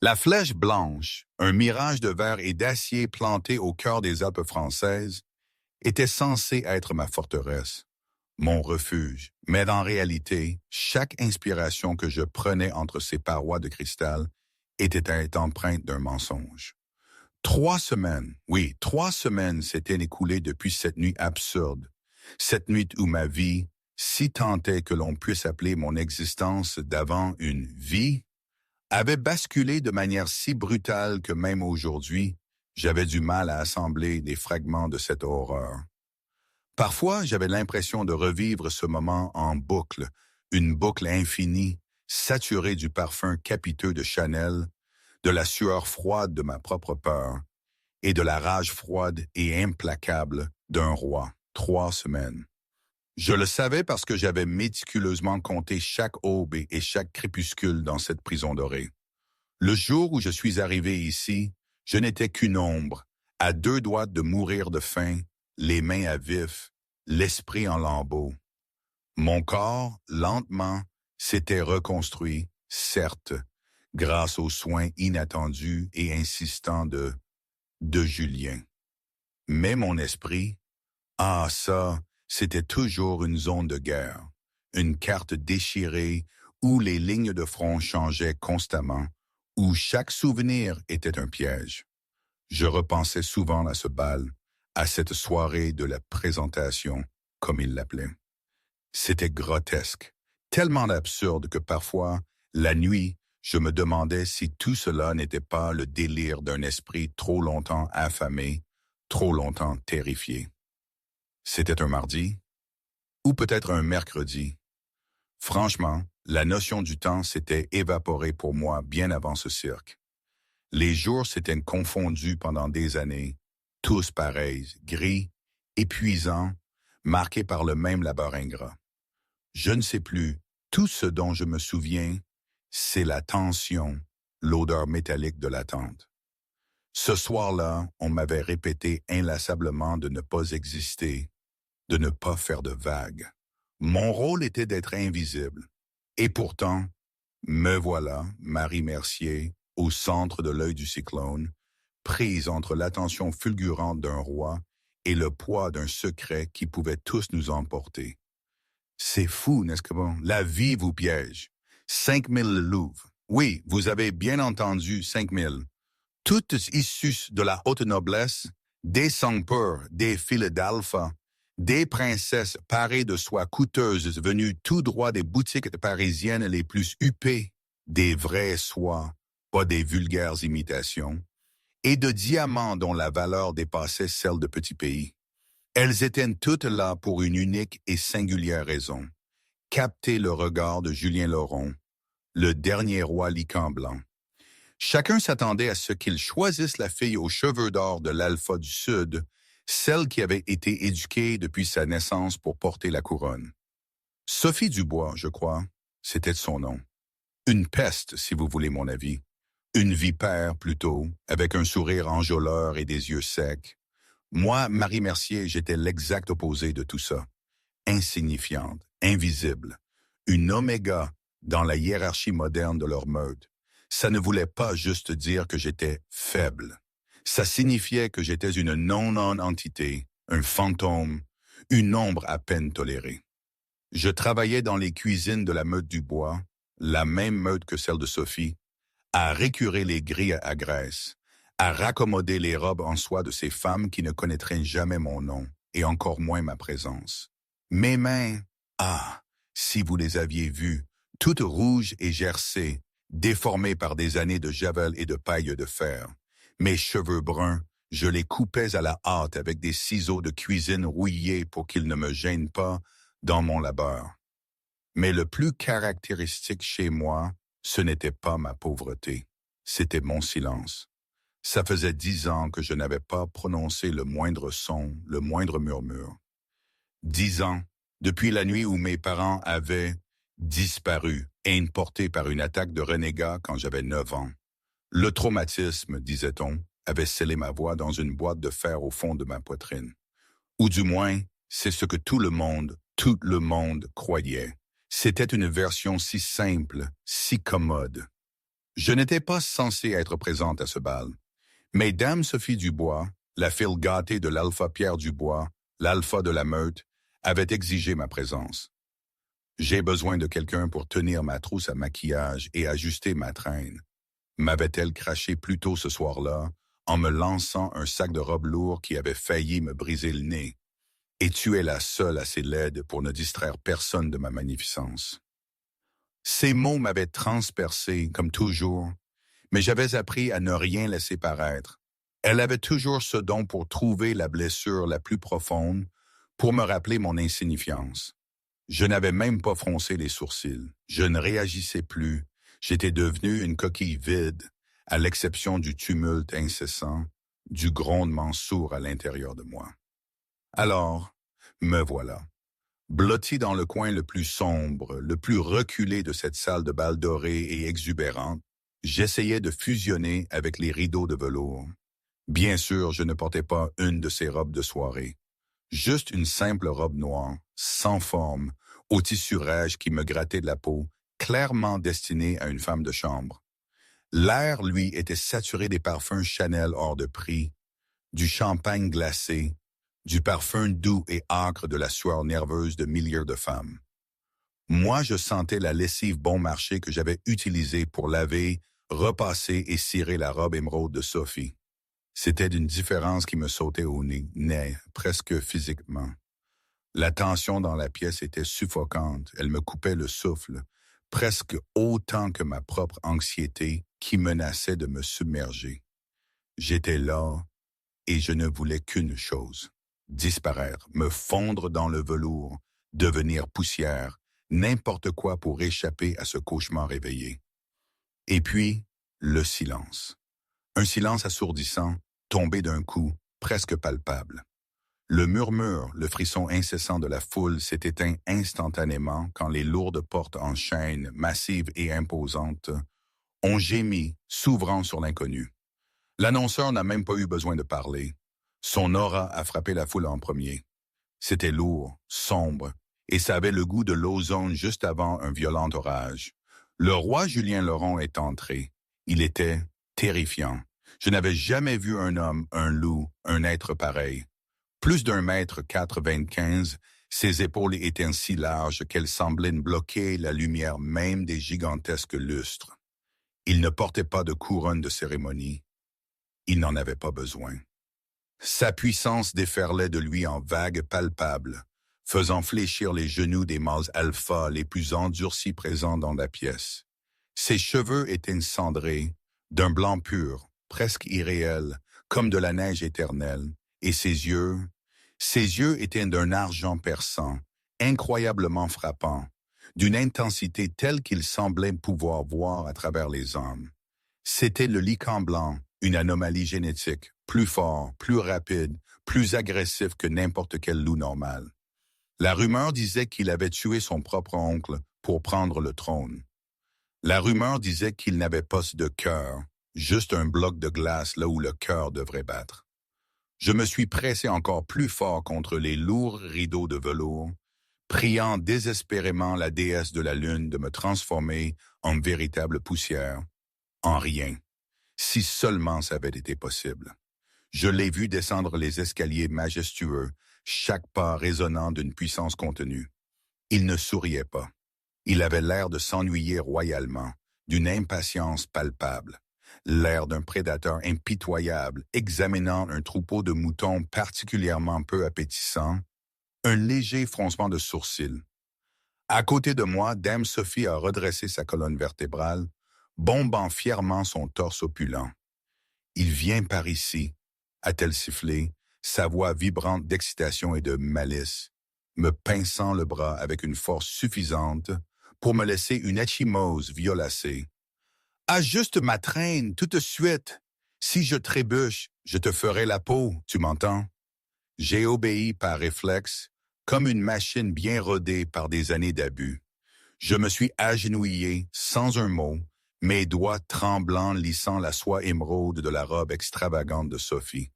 La Flèche Blanche, un mirage de verre et d'acier planté au cœur des Alpes françaises, était censé être ma forteresse, mon refuge. Mais en réalité, chaque inspiration que je prenais entre ces parois de cristal était empreinte d'un mensonge. 3 semaines, oui, 3 semaines s'étaient écoulées depuis cette nuit absurde, cette nuit où ma vie, si tant est que l'on puisse appeler mon existence d'avant une vie, avait basculé de manière si brutale que même aujourd'hui, j'avais du mal à assembler des fragments de cette horreur. Parfois, j'avais l'impression de revivre ce moment en boucle, une boucle infinie, saturée du parfum capiteux de Chanel, de la sueur froide de ma propre peur et de la rage froide et implacable d'un roi. 3 semaines. Je le savais parce que j'avais méticuleusement compté chaque aube et chaque crépuscule dans cette prison dorée. Le jour où je suis arrivé ici, je n'étais qu'une ombre, à 2 doigts de mourir de faim, les mains à vif, l'esprit en lambeaux. Mon corps, lentement, s'était reconstruit, certes, grâce aux soins inattendus et insistants de Julien. Mais mon esprit, ah ça, c'était toujours une zone de guerre, une carte déchirée où les lignes de front changeaient constamment, où chaque souvenir était un piège. Je repensais souvent à ce bal, à cette soirée de la présentation, comme il l'appelait. C'était grotesque, tellement absurde que parfois, la nuit, je me demandais si tout cela n'était pas le délire d'un esprit trop longtemps affamé, trop longtemps terrifié. C'était un mardi, ou peut-être un mercredi. Franchement, la notion du temps s'était évaporée pour moi bien avant ce cirque. Les jours s'étaient confondus pendant des années, tous pareils, gris, épuisants, marqués par le même labeur ingrat. Je ne sais plus, tout ce dont je me souviens, c'est la tension, l'odeur métallique de l'attente. Ce soir-là, on m'avait répété inlassablement de ne pas exister, de ne pas faire de vagues. Mon rôle était d'être invisible. Et pourtant, me voilà, Marie Mercier, au centre de l'œil du cyclone, prise entre l'attention fulgurante d'un roi et le poids d'un secret qui pouvait tous nous emporter. C'est fou, n'est-ce que bon? La vie vous piège. 5000 louves. Oui, vous avez bien entendu 5000. Toutes issues de la haute noblesse, des sans-peurs, des filles d'alpha, des princesses parées de soie coûteuses venues tout droit des boutiques parisiennes les plus huppées, des vraies soies, pas des vulgaires imitations, et de diamants dont la valeur dépassait celle de petits pays. Elles étaient toutes là pour une unique et singulière raison, capter le regard de Julien Laurent, le dernier roi lican blanc. Chacun s'attendait à ce qu'il choisisse la fille aux cheveux d'or de l'Alpha du Sud, celle qui avait été éduquée depuis sa naissance pour porter la couronne. Sophie Dubois, je crois, c'était son nom. Une peste, si vous voulez mon avis. Une vipère, plutôt, avec un sourire enjôleur et des yeux secs. Moi, Marie Mercier, j'étais l'exact opposé de tout ça. Insignifiante, invisible. Une oméga dans la hiérarchie moderne de leur meute. Ça ne voulait pas juste dire que j'étais faible. Ça signifiait que j'étais une non-entité, un fantôme, une ombre à peine tolérée. Je travaillais dans les cuisines de la meute du bois, la même meute que celle de Sophie, à récurer les grilles à graisse, à raccommoder les robes en soie de ces femmes qui ne connaîtraient jamais mon nom, et encore moins ma présence. Mes mains, ah, si vous les aviez vues, toutes rouges et gercées, déformées par des années de javel et de paille de fer. Mes cheveux bruns, je les coupais à la hâte avec des ciseaux de cuisine rouillés pour qu'ils ne me gênent pas dans mon labeur. Mais le plus caractéristique chez moi, ce n'était pas ma pauvreté, c'était mon silence. Ça faisait 10 ans que je n'avais pas prononcé le moindre son, le moindre murmure. 10 ans, depuis la nuit où mes parents avaient disparu, importés par une attaque de renégats quand j'avais 9 ans. Le traumatisme, disait-on, avait scellé ma voix dans une boîte de fer au fond de ma poitrine. Ou du moins, c'est ce que tout le monde croyait. C'était une version si simple, si commode. Je n'étais pas censé être présente à ce bal, mais Dame Sophie Dubois, la fille gâtée de l'Alpha Pierre Dubois, l'Alpha de la meute, avait exigé ma présence. J'ai besoin de quelqu'un pour tenir ma trousse à maquillage et ajuster ma traîne, m'avait-elle craché plus tôt ce soir-là, en me lançant un sac de robe lourd qui avait failli me briser le nez. Et tu es la seule assez laide pour ne distraire personne de ma magnificence. Ces mots m'avaient transpercé, comme toujours, mais j'avais appris à ne rien laisser paraître. Elle avait toujours ce don pour trouver la blessure la plus profonde, pour me rappeler mon insignifiance. Je n'avais même pas froncé les sourcils. Je ne réagissais plus. J'étais devenu une coquille vide, à l'exception du tumulte incessant, du grondement sourd à l'intérieur de moi. Alors, me voilà, blotti dans le coin le plus sombre, le plus reculé de cette salle de bal dorée et exubérante. J'essayais de fusionner avec les rideaux de velours. Bien sûr, je ne portais pas une de ces robes de soirée. Juste une simple robe noire, sans forme, au tissu rage qui me grattait de la peau, clairement destinée à une femme de chambre. L'air, lui, était saturé des parfums Chanel hors de prix, du champagne glacé, du parfum doux et âcre de la sueur nerveuse de milliers de femmes. Moi, je sentais la lessive bon marché que j'avais utilisée pour laver, repasser et cirer la robe émeraude de Sophie. C'était d'une différence qui me sautait au nez, presque physiquement. La tension dans la pièce était suffocante, elle me coupait le souffle, presque autant que ma propre anxiété qui menaçait de me submerger. J'étais là et je ne voulais qu'une chose, disparaître, me fondre dans le velours, devenir poussière, n'importe quoi pour échapper à ce cauchemar réveillé. Et puis, le silence. Un silence assourdissant, tombé d'un coup, presque palpable. Le murmure, le frisson incessant de la foule s'est éteint instantanément quand les lourdes portes en chaîne, massives et imposantes, ont gémi, s'ouvrant sur l'inconnu. L'annonceur n'a même pas eu besoin de parler. Son aura a frappé la foule en premier. C'était lourd, sombre, et ça avait le goût de l'ozone juste avant un violent orage. Le roi Julien Laurent est entré. Il était terrifiant. Je n'avais jamais vu un homme, un loup, un être pareil. Plus d'1 m 4,25, ses épaules étaient si larges qu'elles semblaient bloquer la lumière même des gigantesques lustres. Il ne portait pas de couronne de cérémonie. Il n'en avait pas besoin. Sa puissance déferlait de lui en vagues palpables, faisant fléchir les genoux des mâles alpha les plus endurcis présents dans la pièce. Ses cheveux étaient cendrés, d'un blanc pur, presque irréel, comme de la neige éternelle, et ses yeux étaient d'un argent perçant, incroyablement frappant, d'une intensité telle qu'il semblait pouvoir voir à travers les hommes. C'était le lichen blanc, une anomalie génétique, plus fort, plus rapide, plus agressif que n'importe quel loup normal. La rumeur disait qu'il avait tué son propre oncle pour prendre le trône. La rumeur disait qu'il n'avait pas de cœur, juste un bloc de glace là où le cœur devrait battre. Je me suis pressé encore plus fort contre les lourds rideaux de velours, priant désespérément la déesse de la lune de me transformer en véritable poussière. En rien. Si seulement ça avait été possible. Je l'ai vu descendre les escaliers majestueux, chaque pas résonnant d'une puissance contenue. Il ne souriait pas. Il avait l'air de s'ennuyer royalement, d'une impatience palpable. L'air d'un prédateur impitoyable, examinant un troupeau de moutons particulièrement peu appétissant, un léger froncement de sourcils. À côté de moi, Dame Sophie a redressé sa colonne vertébrale, bombant fièrement son torse opulent. « Il vient par ici », a-t-elle sifflé, sa voix vibrante d'excitation et de malice, me pinçant le bras avec une force suffisante pour me laisser une échymose violacée. « Ajuste ma traîne tout de suite. Si je trébuche, je te ferai la peau, tu m'entends? » J'ai obéi par réflexe, comme une machine bien rodée par des années d'abus. Je me suis agenouillé, sans un mot, mes doigts tremblants lissant la soie émeraude de la robe extravagante de Sophie.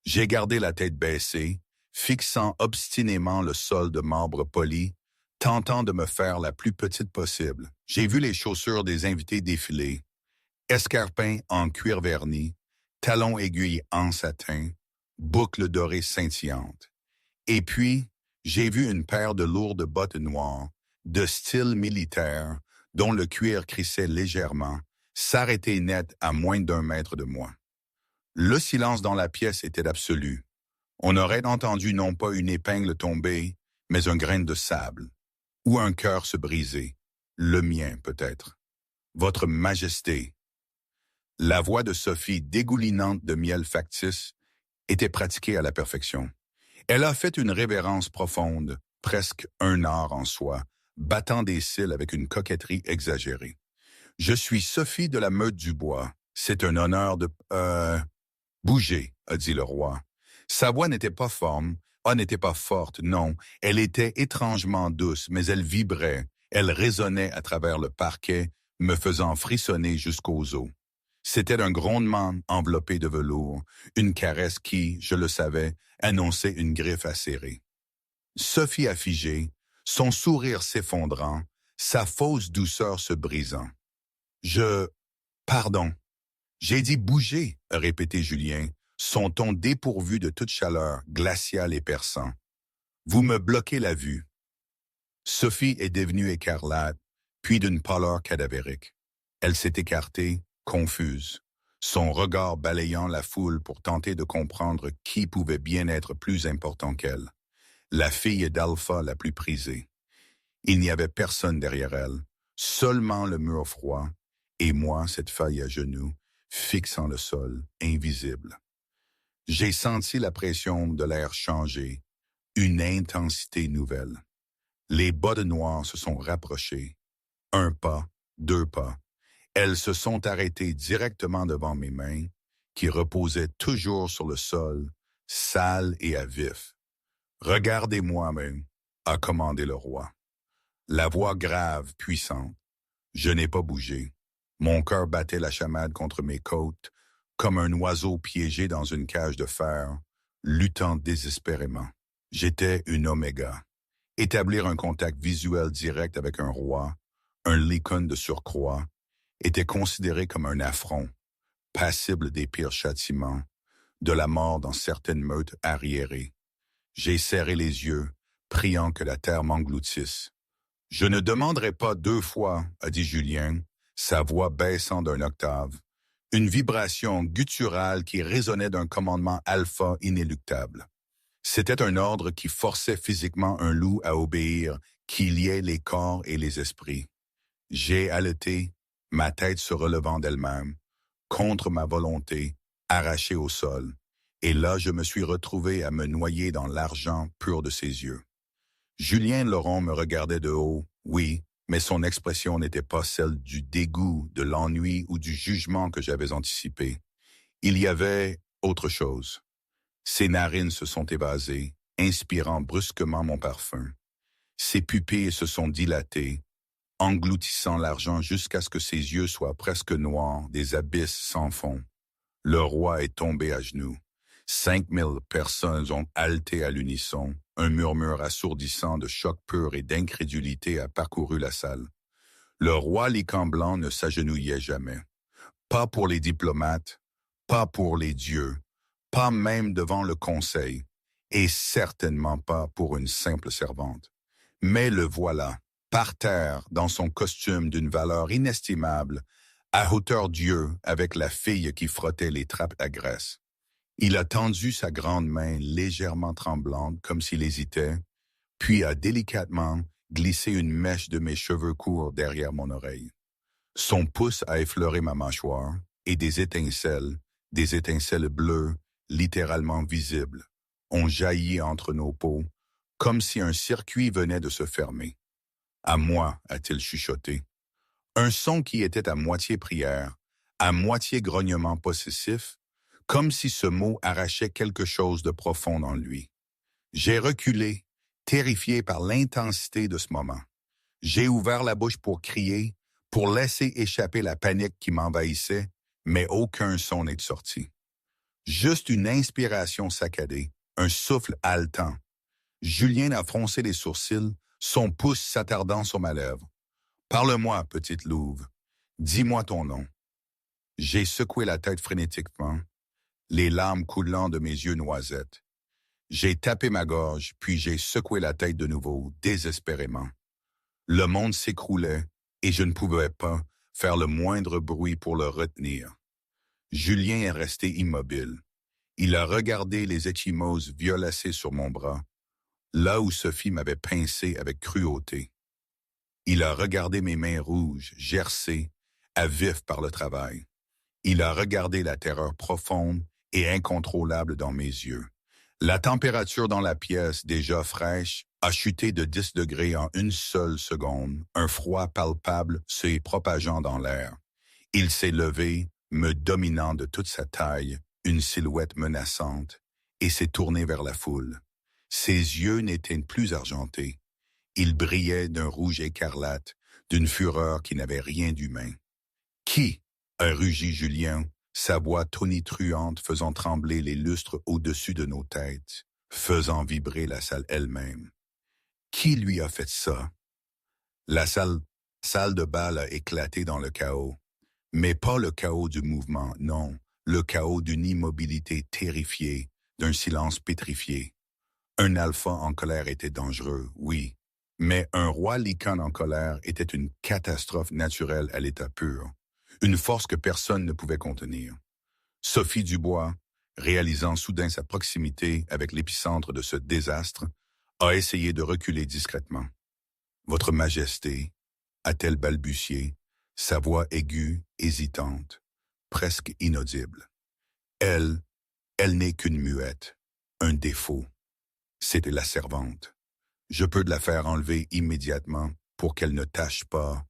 J'ai gardé la tête baissée, fixant obstinément le sol de marbre poli, tentant de me faire la plus petite possible. J'ai vu les chaussures des invités défiler. escarpins en cuir verni, talons aiguilles en satin, boucles dorées scintillantes. Et puis, j'ai vu une paire de lourdes bottes noires, de style militaire, dont le cuir crissait légèrement, s'arrêter net à moins d'1 mètre de moi. Le silence dans la pièce était absolu. On aurait entendu non pas une épingle tomber, mais un grain de sable, ou un cœur se briser, le mien peut-être. Votre Majesté. La voix de Sophie, dégoulinante de miel factice, était pratiquée à la perfection. Elle a fait une révérence profonde, presque un art en soi, battant des cils avec une coquetterie exagérée. Je suis Sophie de la Meute du Bois. C'est un honneur de... Bouger, a dit le roi. Sa voix n'était pas n'était pas forte, non. Elle était étrangement douce, mais elle vibrait. Elle résonnait à travers le parquet, me faisant frissonner jusqu'aux os. C'était un grondement enveloppé de velours, une caresse qui, je le savais, annonçait une griffe acérée. Sophie a figé, son sourire s'effondrant, sa fausse douceur se brisant. Pardon. J'ai dit bouger, a répété Julien, son ton dépourvu de toute chaleur, glacial et perçant. Vous me bloquez la vue. Sophie est devenue écarlate, puis d'une pâleur cadavérique. Elle s'est écartée, confuse, son regard balayant la foule pour tenter de comprendre qui pouvait bien être plus important qu'elle. La fille d'Alpha la plus prisée. Il n'y avait personne derrière elle, seulement le mur froid, et moi, cette feuille à genoux, fixant le sol, invisible. J'ai senti la pression de l'air changer, une intensité nouvelle. Les bottes noires se sont rapprochées. 1 pas, 2 pas. Elles se sont arrêtées directement devant mes mains, qui reposaient toujours sur le sol, sales et à vif. « Regardez-moi même », a commandé le roi. La voix grave, puissante. Je n'ai pas bougé. Mon cœur battait la chamade contre mes côtes, comme un oiseau piégé dans une cage de fer, luttant désespérément. J'étais une oméga. Établir un contact visuel direct avec un roi, un lycon de surcroît, était considéré comme un affront, passible des pires châtiments, de la mort dans certaines meutes arriérées. J'ai serré les yeux, priant que la terre m'engloutisse. « Je ne demanderai pas 2 fois, a dit Julien, sa voix baissant d'un octave, une vibration gutturale qui résonnait d'un commandement alpha inéluctable. C'était un ordre qui forçait physiquement un loup à obéir, qui liait les corps et les esprits. J'ai haleté, ma tête se relevant d'elle-même, contre ma volonté, arrachée au sol, et là je me suis retrouvé à me noyer dans l'argent pur de ses yeux. Julien Laurent me regardait de haut, oui, mais son expression n'était pas celle du dégoût, de l'ennui ou du jugement que j'avais anticipé. Il y avait autre chose. Ses narines se sont évasées, inspirant brusquement mon parfum. Ses pupilles se sont dilatées, engloutissant l'argent jusqu'à ce que ses yeux soient presque noirs, des abysses sans fond. Le roi est tombé à genoux. 5000 personnes ont haleté à l'unisson. Un murmure assourdissant de choc pur et d'incrédulité a parcouru la salle. Le roi Lycan blanc ne s'agenouillait jamais. Pas pour les diplomates, pas pour les dieux, pas même devant le conseil, et certainement pas pour une simple servante. Mais le voilà, par terre, dans son costume d'une valeur inestimable, à hauteur Dieu avec la fille qui frottait les trappes à graisse. Il a tendu sa grande main légèrement tremblante comme s'il hésitait, puis a délicatement glissé une mèche de mes cheveux courts derrière mon oreille. Son pouce a effleuré ma mâchoire et des étincelles bleues, littéralement visibles, ont jailli entre nos peaux, comme si un circuit venait de se fermer. « À moi », a-t-il chuchoté. Un son qui était à moitié prière, à moitié grognement possessif, comme si ce mot arrachait quelque chose de profond en lui. J'ai reculé, terrifié par l'intensité de ce moment. J'ai ouvert la bouche pour crier, pour laisser échapper la panique qui m'envahissait, mais aucun son n'est sorti. Juste une inspiration saccadée, un souffle haletant. Julien a froncé les sourcils, son pouce s'attardant sur ma lèvre. « Parle-moi, petite louve. Dis-moi ton nom. » J'ai secoué la tête frénétiquement, les larmes coulant de mes yeux noisettes. J'ai tapé ma gorge, puis j'ai secoué la tête de nouveau, désespérément. Le monde s'écroulait et je ne pouvais pas faire le moindre bruit pour le retenir. Julien est resté immobile. Il a regardé les échymoses violacées sur mon bras, là où Sophie m'avait pincé avec cruauté. Il a regardé mes mains rouges, gercées, à vif par le travail. Il a regardé la terreur profonde et incontrôlable dans mes yeux. La température dans la pièce, déjà fraîche, a chuté de 10 degrés en une seule seconde, un froid palpable se propageant dans l'air. Il s'est levé, me dominant de toute sa taille, une silhouette menaçante, et s'est tourné vers la foule. Ses yeux n'étaient plus argentés. Ils brillaient d'un rouge écarlate, d'une fureur qui n'avait rien d'humain. « Qui ?» a rugi Julien, sa voix tonitruante faisant trembler les lustres au-dessus de nos têtes, faisant vibrer la salle elle-même. Qui lui a fait ça? La salle de bal a éclaté dans le chaos. Mais pas le chaos du mouvement, non, le chaos d'une immobilité terrifiée, d'un silence pétrifié. Un alpha en colère était dangereux, oui, mais un roi lycane en colère était une catastrophe naturelle à l'état pur, une force que personne ne pouvait contenir. Sophie Dubois, réalisant soudain sa proximité avec l'épicentre de ce désastre, a essayé de reculer discrètement. « Votre Majesté » a-t-elle balbutié, sa voix aiguë, hésitante, presque inaudible. Elle n'est qu'une muette, un défaut. C'était la servante. Je peux la faire enlever immédiatement pour qu'elle ne tâche pas.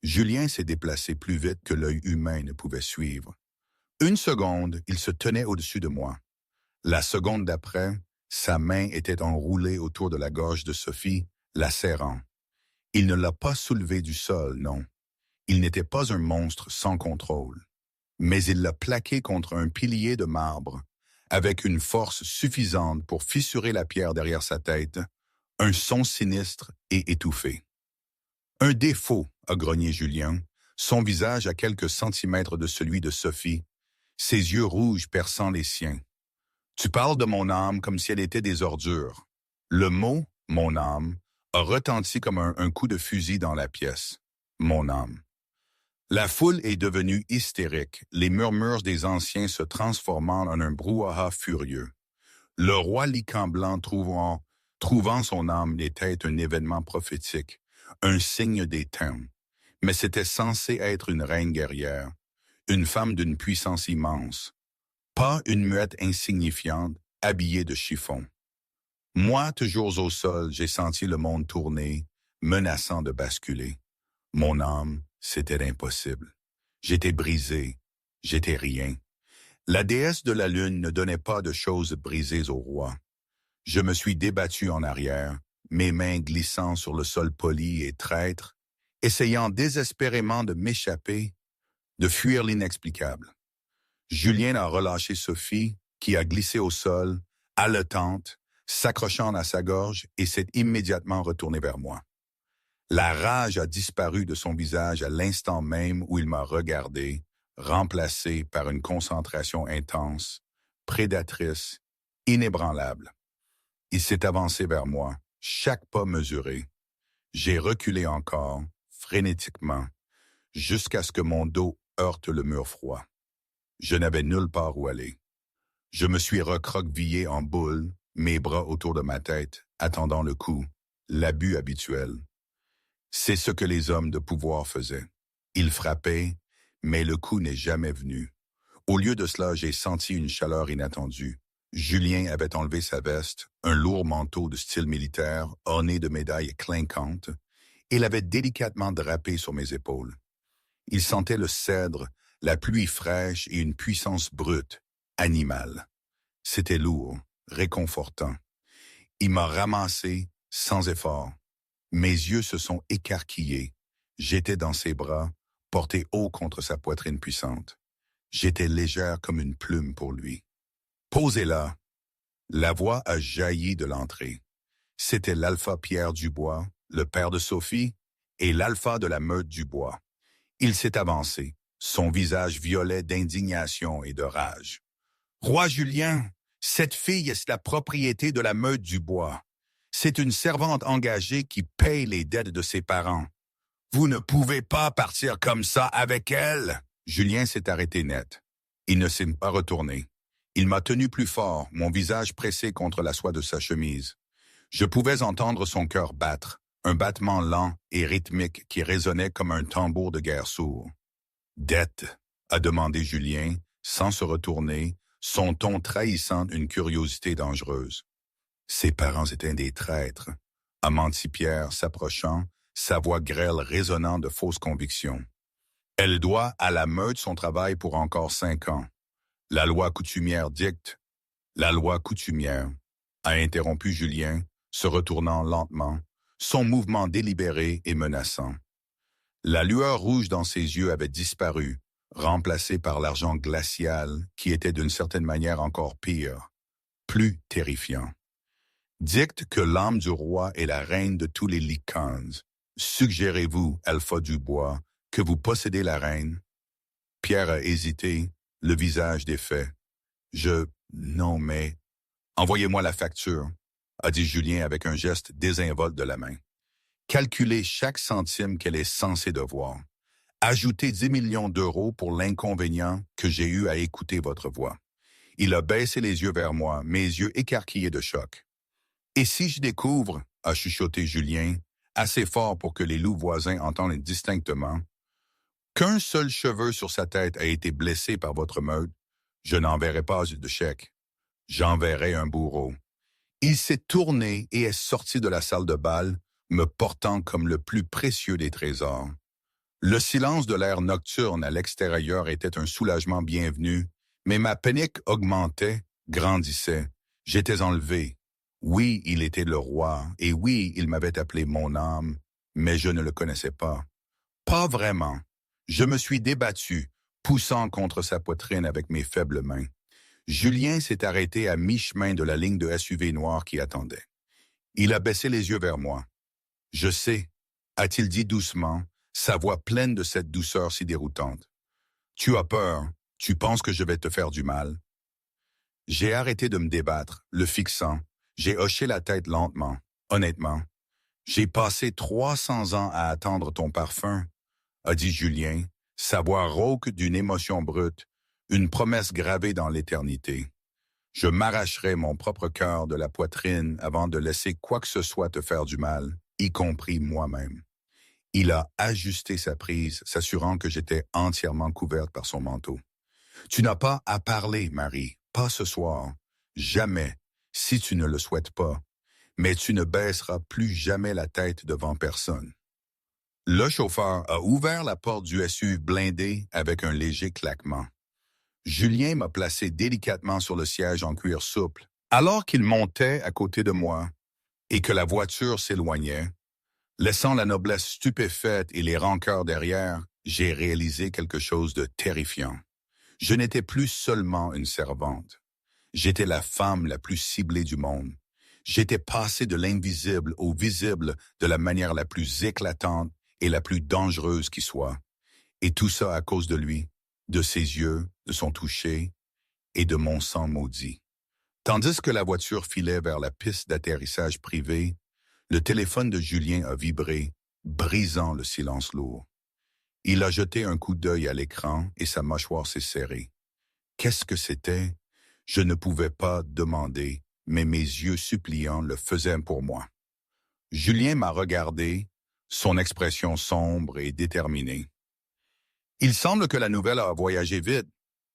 Julien s'est déplacé plus vite que l'œil humain ne pouvait suivre. Une seconde, il se tenait au-dessus de moi. La seconde d'après, sa main était enroulée autour de la gorge de Sophie, la serrant. Il ne l'a pas soulevée du sol, non. Il n'était pas un monstre sans contrôle. Mais il l'a plaqué contre un pilier de marbre, avec une force suffisante pour fissurer la pierre derrière sa tête, un son sinistre et étouffé. « Un défaut », a grogné Julien, son visage à quelques centimètres de celui de Sophie, ses yeux rouges perçant les siens. « Tu parles de mon âme comme si elle était des ordures. » Le mot « mon âme » a retenti comme un coup de fusil dans la pièce. Mon âme. La foule est devenue hystérique, les murmures des anciens se transformant en un brouhaha furieux. Le roi lycan blanc trouvant son âme était un événement prophétique, un signe des temps. Mais c'était censé être une reine guerrière, une femme d'une puissance immense, pas une muette insignifiante, habillée de chiffon. Moi, toujours au sol, j'ai senti le monde tourner, menaçant de basculer. Mon âme, c'était impossible. J'étais brisé, j'étais rien. La déesse de la lune ne donnait pas de choses brisées au roi. Je me suis débattu en arrière, mes mains glissant sur le sol poli et traître, essayant désespérément de m'échapper, de fuir l'inexplicable. Julien a relâché Sophie, qui a glissé au sol, haletante, s'accrochant à sa gorge et s'est immédiatement retourné vers moi. La rage a disparu de son visage à l'instant même où il m'a regardé, remplacé par une concentration intense, prédatrice, inébranlable. Il s'est avancé vers moi, chaque pas mesuré. J'ai reculé encore, frénétiquement, jusqu'à ce que mon dos heurte le mur froid. Je n'avais nulle part où aller. Je me suis recroquevillé en boule, mes bras autour de ma tête, attendant le coup, l'abus habituel. C'est ce que les hommes de pouvoir faisaient. Ils frappaient, mais le coup n'est jamais venu. Au lieu de cela, j'ai senti une chaleur inattendue. Julien avait enlevé sa veste, un lourd manteau de style militaire, orné de médailles clinquantes, et l'avait délicatement drapé sur mes épaules. Il sentait le cèdre, la pluie fraîche et une puissance brute, animale. C'était lourd, réconfortant. Il m'a ramassé, sans effort. Mes yeux se sont écarquillés. J'étais dans ses bras, porté haut contre sa poitrine puissante. J'étais légère comme une plume pour lui. « Posez là !» La voix a jailli de l'entrée. C'était l'alpha Pierre Dubois, le père de Sophie, et l'alpha de la meute Dubois. Il s'est avancé, Son visage violet d'indignation et de rage. Roi Julien, cette fille est la propriété de la meute du bois. C'est une servante engagée qui paye les dettes de ses parents. Vous ne pouvez pas partir comme ça avec elle. Julien s'est arrêté net. Il ne s'est pas retourné. Il m'a tenu plus fort, mon visage pressé contre la soie de sa chemise. Je pouvais entendre son cœur battre, un battement lent et rythmique qui résonnait comme un tambour de guerre sourd. « Dette » a demandé Julien, sans se retourner, son ton trahissant une curiosité dangereuse. Ses parents étaient des traîtres, a menti Pierre, s'approchant, sa voix grêle résonnant de fausses convictions. Elle doit à la meute son travail pour encore 5 ans. La loi coutumière dicte. La loi coutumière, a interrompu Julien, se retournant lentement, son mouvement délibéré et menaçant. La lueur rouge dans ses yeux avait disparu, remplacée par l'argent glacial qui était d'une certaine manière encore pire, plus terrifiant. Dicte que l'âme du roi est la reine de tous les Lycans. Suggérez-vous, Alpha Dubois, que vous possédez la reine? Pierre a hésité, le visage défait. Non, mais... Envoyez-moi la facture, a dit Julien avec un geste désinvolte de la main. Calculez chaque centime qu'elle est censée devoir. Ajoutez 10 millions d'euros pour l'inconvénient que j'ai eu à écouter votre voix. Il a baissé les yeux vers moi, mes yeux écarquillés de choc. Et si je découvre, a chuchoté Julien, assez fort pour que les loups voisins entendent distinctement, qu'un seul cheveu sur sa tête a été blessé par votre meute, je n'enverrai pas de chèque. J'enverrai un bourreau. Il s'est tourné et est sorti de la salle de bal, me portant comme le plus précieux des trésors. Le silence de l'air nocturne à l'extérieur était un soulagement bienvenu, mais ma panique augmentait, grandissait. J'étais enlevé. Oui, il était le roi, et oui, il m'avait appelé mon âme, mais je ne le connaissais pas. Pas vraiment. Je me suis débattu, poussant contre sa poitrine avec mes faibles mains. Julien s'est arrêté à mi-chemin de la ligne de SUV noire qui attendait. Il a baissé les yeux vers moi. « Je sais », a-t-il dit doucement, sa voix pleine de cette douceur si déroutante. « Tu as peur, tu penses que je vais te faire du mal. » J'ai arrêté de me débattre, le fixant. J'ai hoché la tête lentement. Honnêtement, j'ai passé 300 ans à attendre ton parfum, a dit Julien, sa voix rauque d'une émotion brute, une promesse gravée dans l'éternité. Je m'arracherai mon propre cœur de la poitrine avant de laisser quoi que ce soit te faire du mal, y compris moi-même. Il a ajusté sa prise, s'assurant que j'étais entièrement couverte par son manteau. Tu n'as pas à parler, Marie, pas ce soir. Jamais, si tu ne le souhaites pas. Mais tu ne baisseras plus jamais la tête devant personne. Le chauffeur a ouvert la porte du SUV blindé avec un léger claquement. Julien m'a placé délicatement sur le siège en cuir souple, alors qu'il montait à côté de moi et que la voiture s'éloignait. Laissant la noblesse stupéfaite et les rancœurs derrière, j'ai réalisé quelque chose de terrifiant. Je n'étais plus seulement une servante. J'étais la femme la plus ciblée du monde. J'étais passé de l'invisible au visible de la manière la plus éclatante et la plus dangereuse qui soit. Et tout ça à cause de lui, de ses yeux, de son toucher et de mon sang maudit. Tandis que la voiture filait vers la piste d'atterrissage privée, le téléphone de Julien a vibré, brisant le silence lourd. Il a jeté un coup d'œil à l'écran et sa mâchoire s'est serrée. Qu'est-ce que c'était? Je ne pouvais pas demander, mais mes yeux suppliants le faisaient pour moi. Julien m'a regardé, son expression sombre et déterminée. Il semble que la nouvelle a voyagé vite.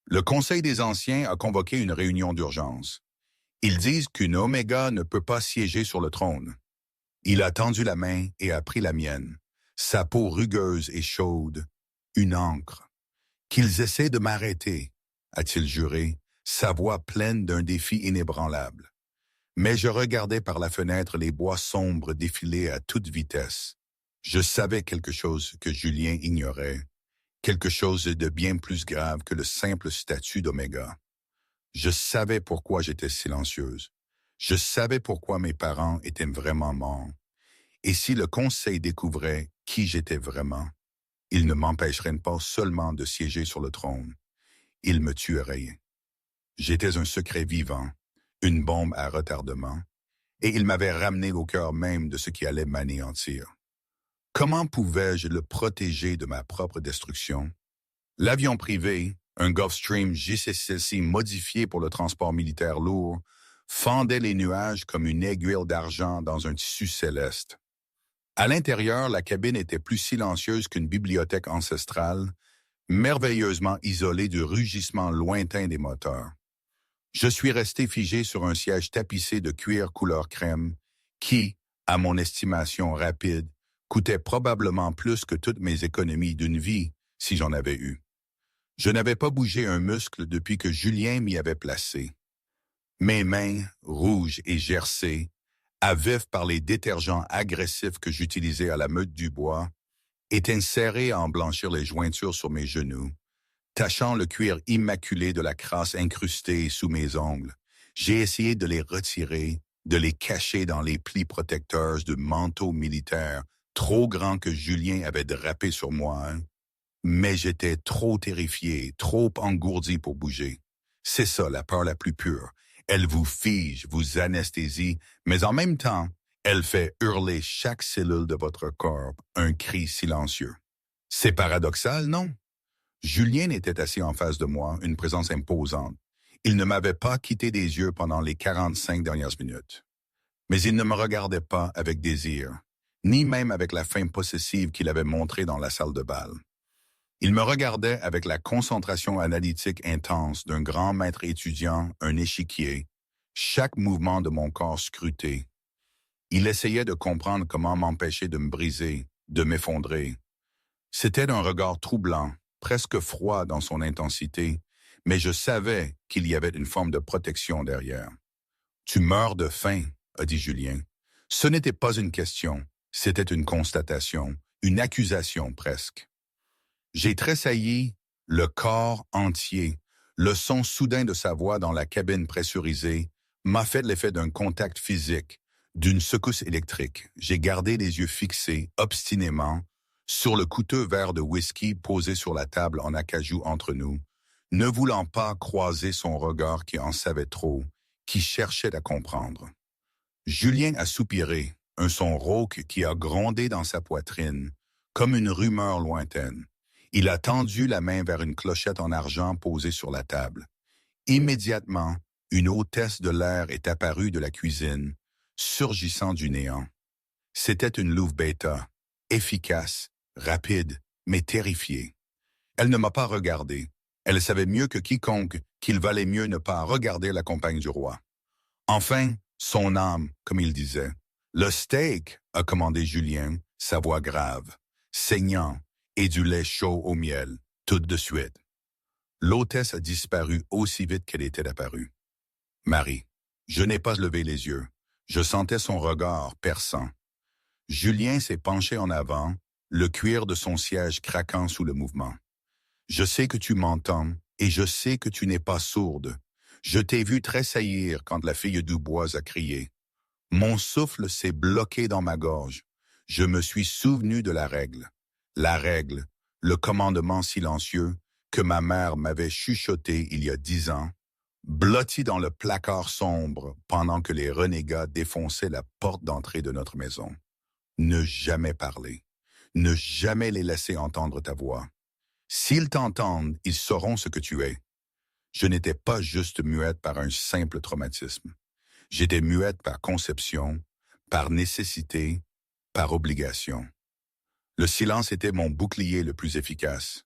Le Conseil des Anciens a convoqué une réunion d'urgence. Ils disent qu'une Oméga ne peut pas siéger sur le trône. Il a tendu la main et a pris la mienne, sa peau rugueuse et chaude, une encre. Qu'ils essaient de m'arrêter, a-t-il juré, sa voix pleine d'un défi inébranlable. Mais je regardais par la fenêtre les bois sombres défiler à toute vitesse. Je savais quelque chose que Julien ignorait, quelque chose de bien plus grave que le simple statut d'Oméga. Je savais pourquoi j'étais silencieuse. Je savais pourquoi mes parents étaient vraiment morts. Et si le Conseil découvrait qui j'étais vraiment? il ne m'empêcherait pas seulement de siéger sur le trône, il me tuerait. J'étais un secret vivant, une bombe à retardement, et il m'avait ramené au cœur même de ce qui allait m'anéantir. Comment pouvais-je le protéger de ma propre destruction? L'avion privé, un Gulfstream JC-6 modifié pour le transport militaire lourd, fendait les nuages comme une aiguille d'argent dans un tissu céleste. À l'intérieur, la cabine était plus silencieuse qu'une bibliothèque ancestrale, merveilleusement isolée du rugissement lointain des moteurs. Je suis resté figé sur un siège tapissé de cuir couleur crème qui, à mon estimation rapide, coûtait probablement plus que toutes mes économies d'une vie si j'en avais eu. Je n'avais pas bougé un muscle depuis que Julien m'y avait placé. Mes mains, rouges et gercées, à vif par les détergents agressifs que j'utilisais à la Meute du Bois, étaient serrées à en blanchir les jointures sur mes genoux, tachant le cuir immaculé de la crasse incrustée sous mes ongles. J'ai essayé de les retirer, de les cacher dans les plis protecteurs de manteau militaire trop grand que Julien avait drapé sur moi, mais j'étais trop terrifié, trop engourdi pour bouger. C'est ça, la peur la plus pure. Elle vous fige, vous anesthésie, mais en même temps, elle fait hurler chaque cellule de votre corps, un cri silencieux. C'est paradoxal, non? Julien était assis en face de moi, une présence imposante. Il ne m'avait pas quitté des yeux pendant les 45 dernières minutes. Mais il ne me regardait pas avec désir, ni même avec la faim possessive qu'il avait montrée dans la salle de bal. Il me regardait avec la concentration analytique intense d'un grand maître étudiant, un échiquier, chaque mouvement de mon corps scruté. Il essayait de comprendre comment m'empêcher de me briser, de m'effondrer. C'était un regard troublant, presque froid dans son intensité, mais je savais qu'il y avait une forme de protection derrière. « Tu meurs de faim », a dit Julien. Ce n'était pas une question, c'était une constatation, une accusation presque. J'ai tressailli, le corps entier. Le son soudain de sa voix dans la cabine pressurisée m'a fait l'effet d'un contact physique, d'une secousse électrique. J'ai gardé les yeux fixés, obstinément, sur le coûteux verre de whisky posé sur la table en acajou entre nous, ne voulant pas croiser son regard qui en savait trop, qui cherchait à comprendre. Julien a soupiré, un son rauque qui a grondé dans sa poitrine, comme une rumeur lointaine. Il a tendu la main vers une clochette en argent posée sur la table. Immédiatement, une hôtesse de l'air est apparue de la cuisine, surgissant du néant. C'était une louve bêta, efficace, rapide, mais terrifiée. Elle ne m'a pas regardé. Elle savait mieux que quiconque qu'il valait mieux ne pas regarder la compagne du roi. Enfin, son âme, comme il disait. Le steak, a commandé Julien, sa voix grave, saignant, et du lait chaud au miel, tout de suite. L'hôtesse a disparu aussi vite qu'elle était apparue. Marie, je n'ai pas levé les yeux. Je sentais son regard perçant. Julien s'est penché en avant, le cuir de son siège craquant sous le mouvement. Je sais que tu m'entends et je sais que tu n'es pas sourde. Je t'ai vu tressaillir quand la fille du bois a crié. Mon souffle s'est bloqué dans ma gorge. Je me suis souvenu de la règle. La règle, le commandement silencieux que ma mère m'avait chuchoté il y a 10 ans, blotti dans le placard sombre pendant que les renégats défonçaient la porte d'entrée de notre maison. Ne jamais parler. Ne jamais les laisser entendre ta voix. S'ils t'entendent, ils sauront ce que tu es. Je n'étais pas juste muette par un simple traumatisme. J'étais muette par conception, par nécessité, par obligation. Le silence était mon bouclier le plus efficace.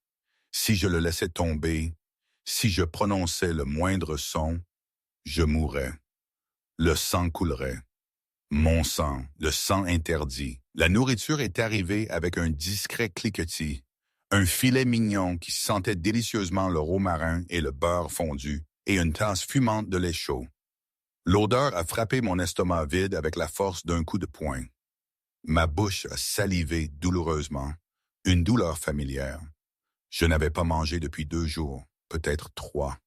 Si je le laissais tomber, si je prononçais le moindre son, je mourrais. Le sang coulerait. Mon sang, le sang interdit. La nourriture est arrivée avec un discret cliquetis, un filet mignon qui sentait délicieusement le romarin et le beurre fondu, et une tasse fumante de lait chaud. L'odeur a frappé mon estomac vide avec la force d'un coup de poing. Ma bouche a salivé douloureusement, une douleur familière. Je n'avais pas mangé depuis 2 jours, peut-être 3.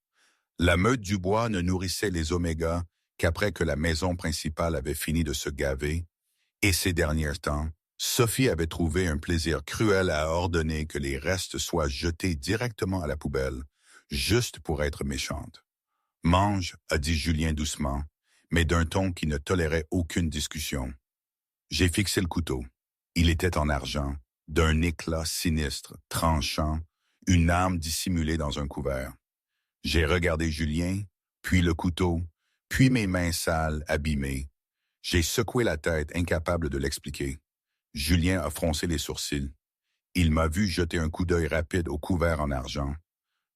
La Meute du Bois ne nourrissait les omégas qu'après que la maison principale avait fini de se gaver, et ces derniers temps, Sophie avait trouvé un plaisir cruel à ordonner que les restes soient jetés directement à la poubelle, juste pour être méchante. Mange, a dit Julien doucement, mais d'un ton qui ne tolérait aucune discussion. J'ai fixé le couteau. Il était en argent, d'un éclat sinistre, tranchant, une arme dissimulée dans un couvert. J'ai regardé Julien, puis le couteau, puis mes mains sales, abîmées. J'ai secoué la tête, incapable de l'expliquer. Julien a froncé les sourcils. Il m'a vu jeter un coup d'œil rapide au couvert en argent.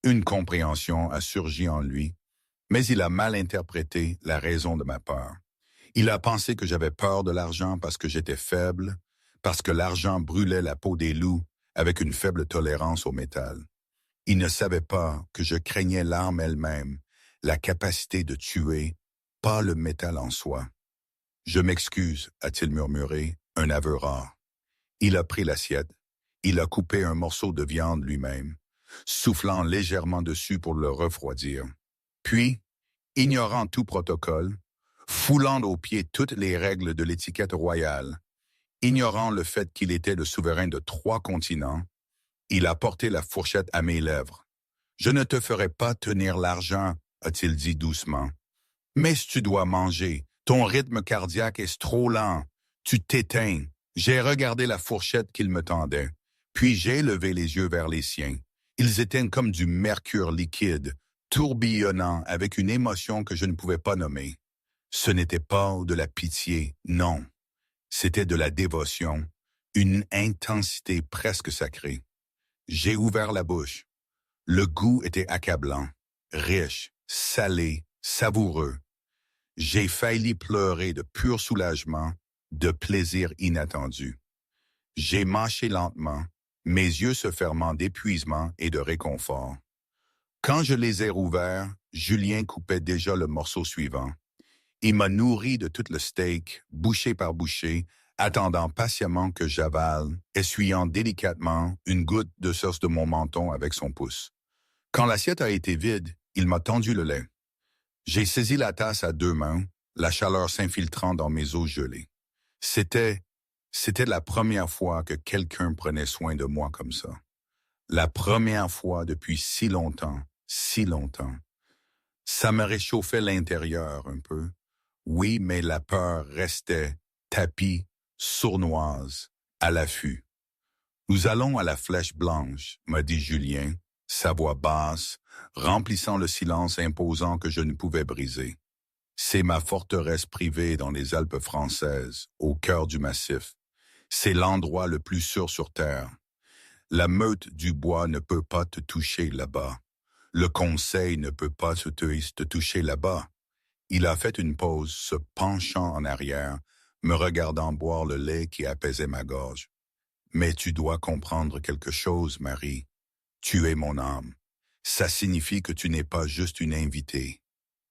Une compréhension a surgi en lui, mais il a mal interprété la raison de ma peur. Il a pensé que j'avais peur de l'argent parce que j'étais faible, parce que l'argent brûlait la peau des loups avec une faible tolérance au métal. Il ne savait pas que je craignais l'arme elle-même, la capacité de tuer, pas le métal en soi. Je m'excuse, a-t-il murmuré, un aveu rare. Il a pris l'assiette. Il a coupé un morceau de viande lui-même, soufflant légèrement dessus pour le refroidir. Puis, ignorant tout protocole, foulant aux pieds toutes les règles de l'étiquette royale, ignorant le fait qu'il était le souverain de 3 continents, il a porté la fourchette à mes lèvres. « Je ne te ferai pas tenir l'argent, a-t-il dit doucement. Mais si tu dois manger, ton rythme cardiaque est trop lent. Tu t'éteins. » J'ai regardé la fourchette qu'il me tendait, puis j'ai levé les yeux vers les siens. Ils étaient comme du mercure liquide, tourbillonnant avec une émotion que je ne pouvais pas nommer. Ce n'était pas de la pitié, non. C'était de la dévotion, une intensité presque sacrée. J'ai ouvert la bouche. Le goût était accablant, riche, salé, savoureux. J'ai failli pleurer de pur soulagement, de plaisir inattendu. J'ai mâché lentement, mes yeux se fermant d'épuisement et de réconfort. Quand je les ai rouverts, Julien coupait déjà le morceau suivant. Il m'a nourri de tout le steak, bouchée par bouchée, attendant patiemment que j'avale, essuyant délicatement une goutte de sauce de mon menton avec son pouce. Quand l'assiette a été vide, il m'a tendu le lait. J'ai saisi la tasse à 2 mains, la chaleur s'infiltrant dans mes os gelés. C'était la première fois que quelqu'un prenait soin de moi comme ça. La première fois depuis si longtemps, si longtemps. Ça me réchauffait l'intérieur un peu. Oui, mais la peur restait, tapie, sournoise, à l'affût. Nous allons à la Flèche Blanche, m'a dit Julien, sa voix basse, remplissant le silence imposant que je ne pouvais briser. C'est ma forteresse privée dans les Alpes françaises, au cœur du massif. C'est l'endroit le plus sûr sur terre. La meute du bois ne peut pas te toucher là-bas. Le conseil ne peut pas te toucher là-bas. Il a fait une pause, se penchant en arrière, me regardant boire le lait qui apaisait ma gorge. Mais tu dois comprendre quelque chose, Marie. Tu es mon âme. Ça signifie que tu n'es pas juste une invitée.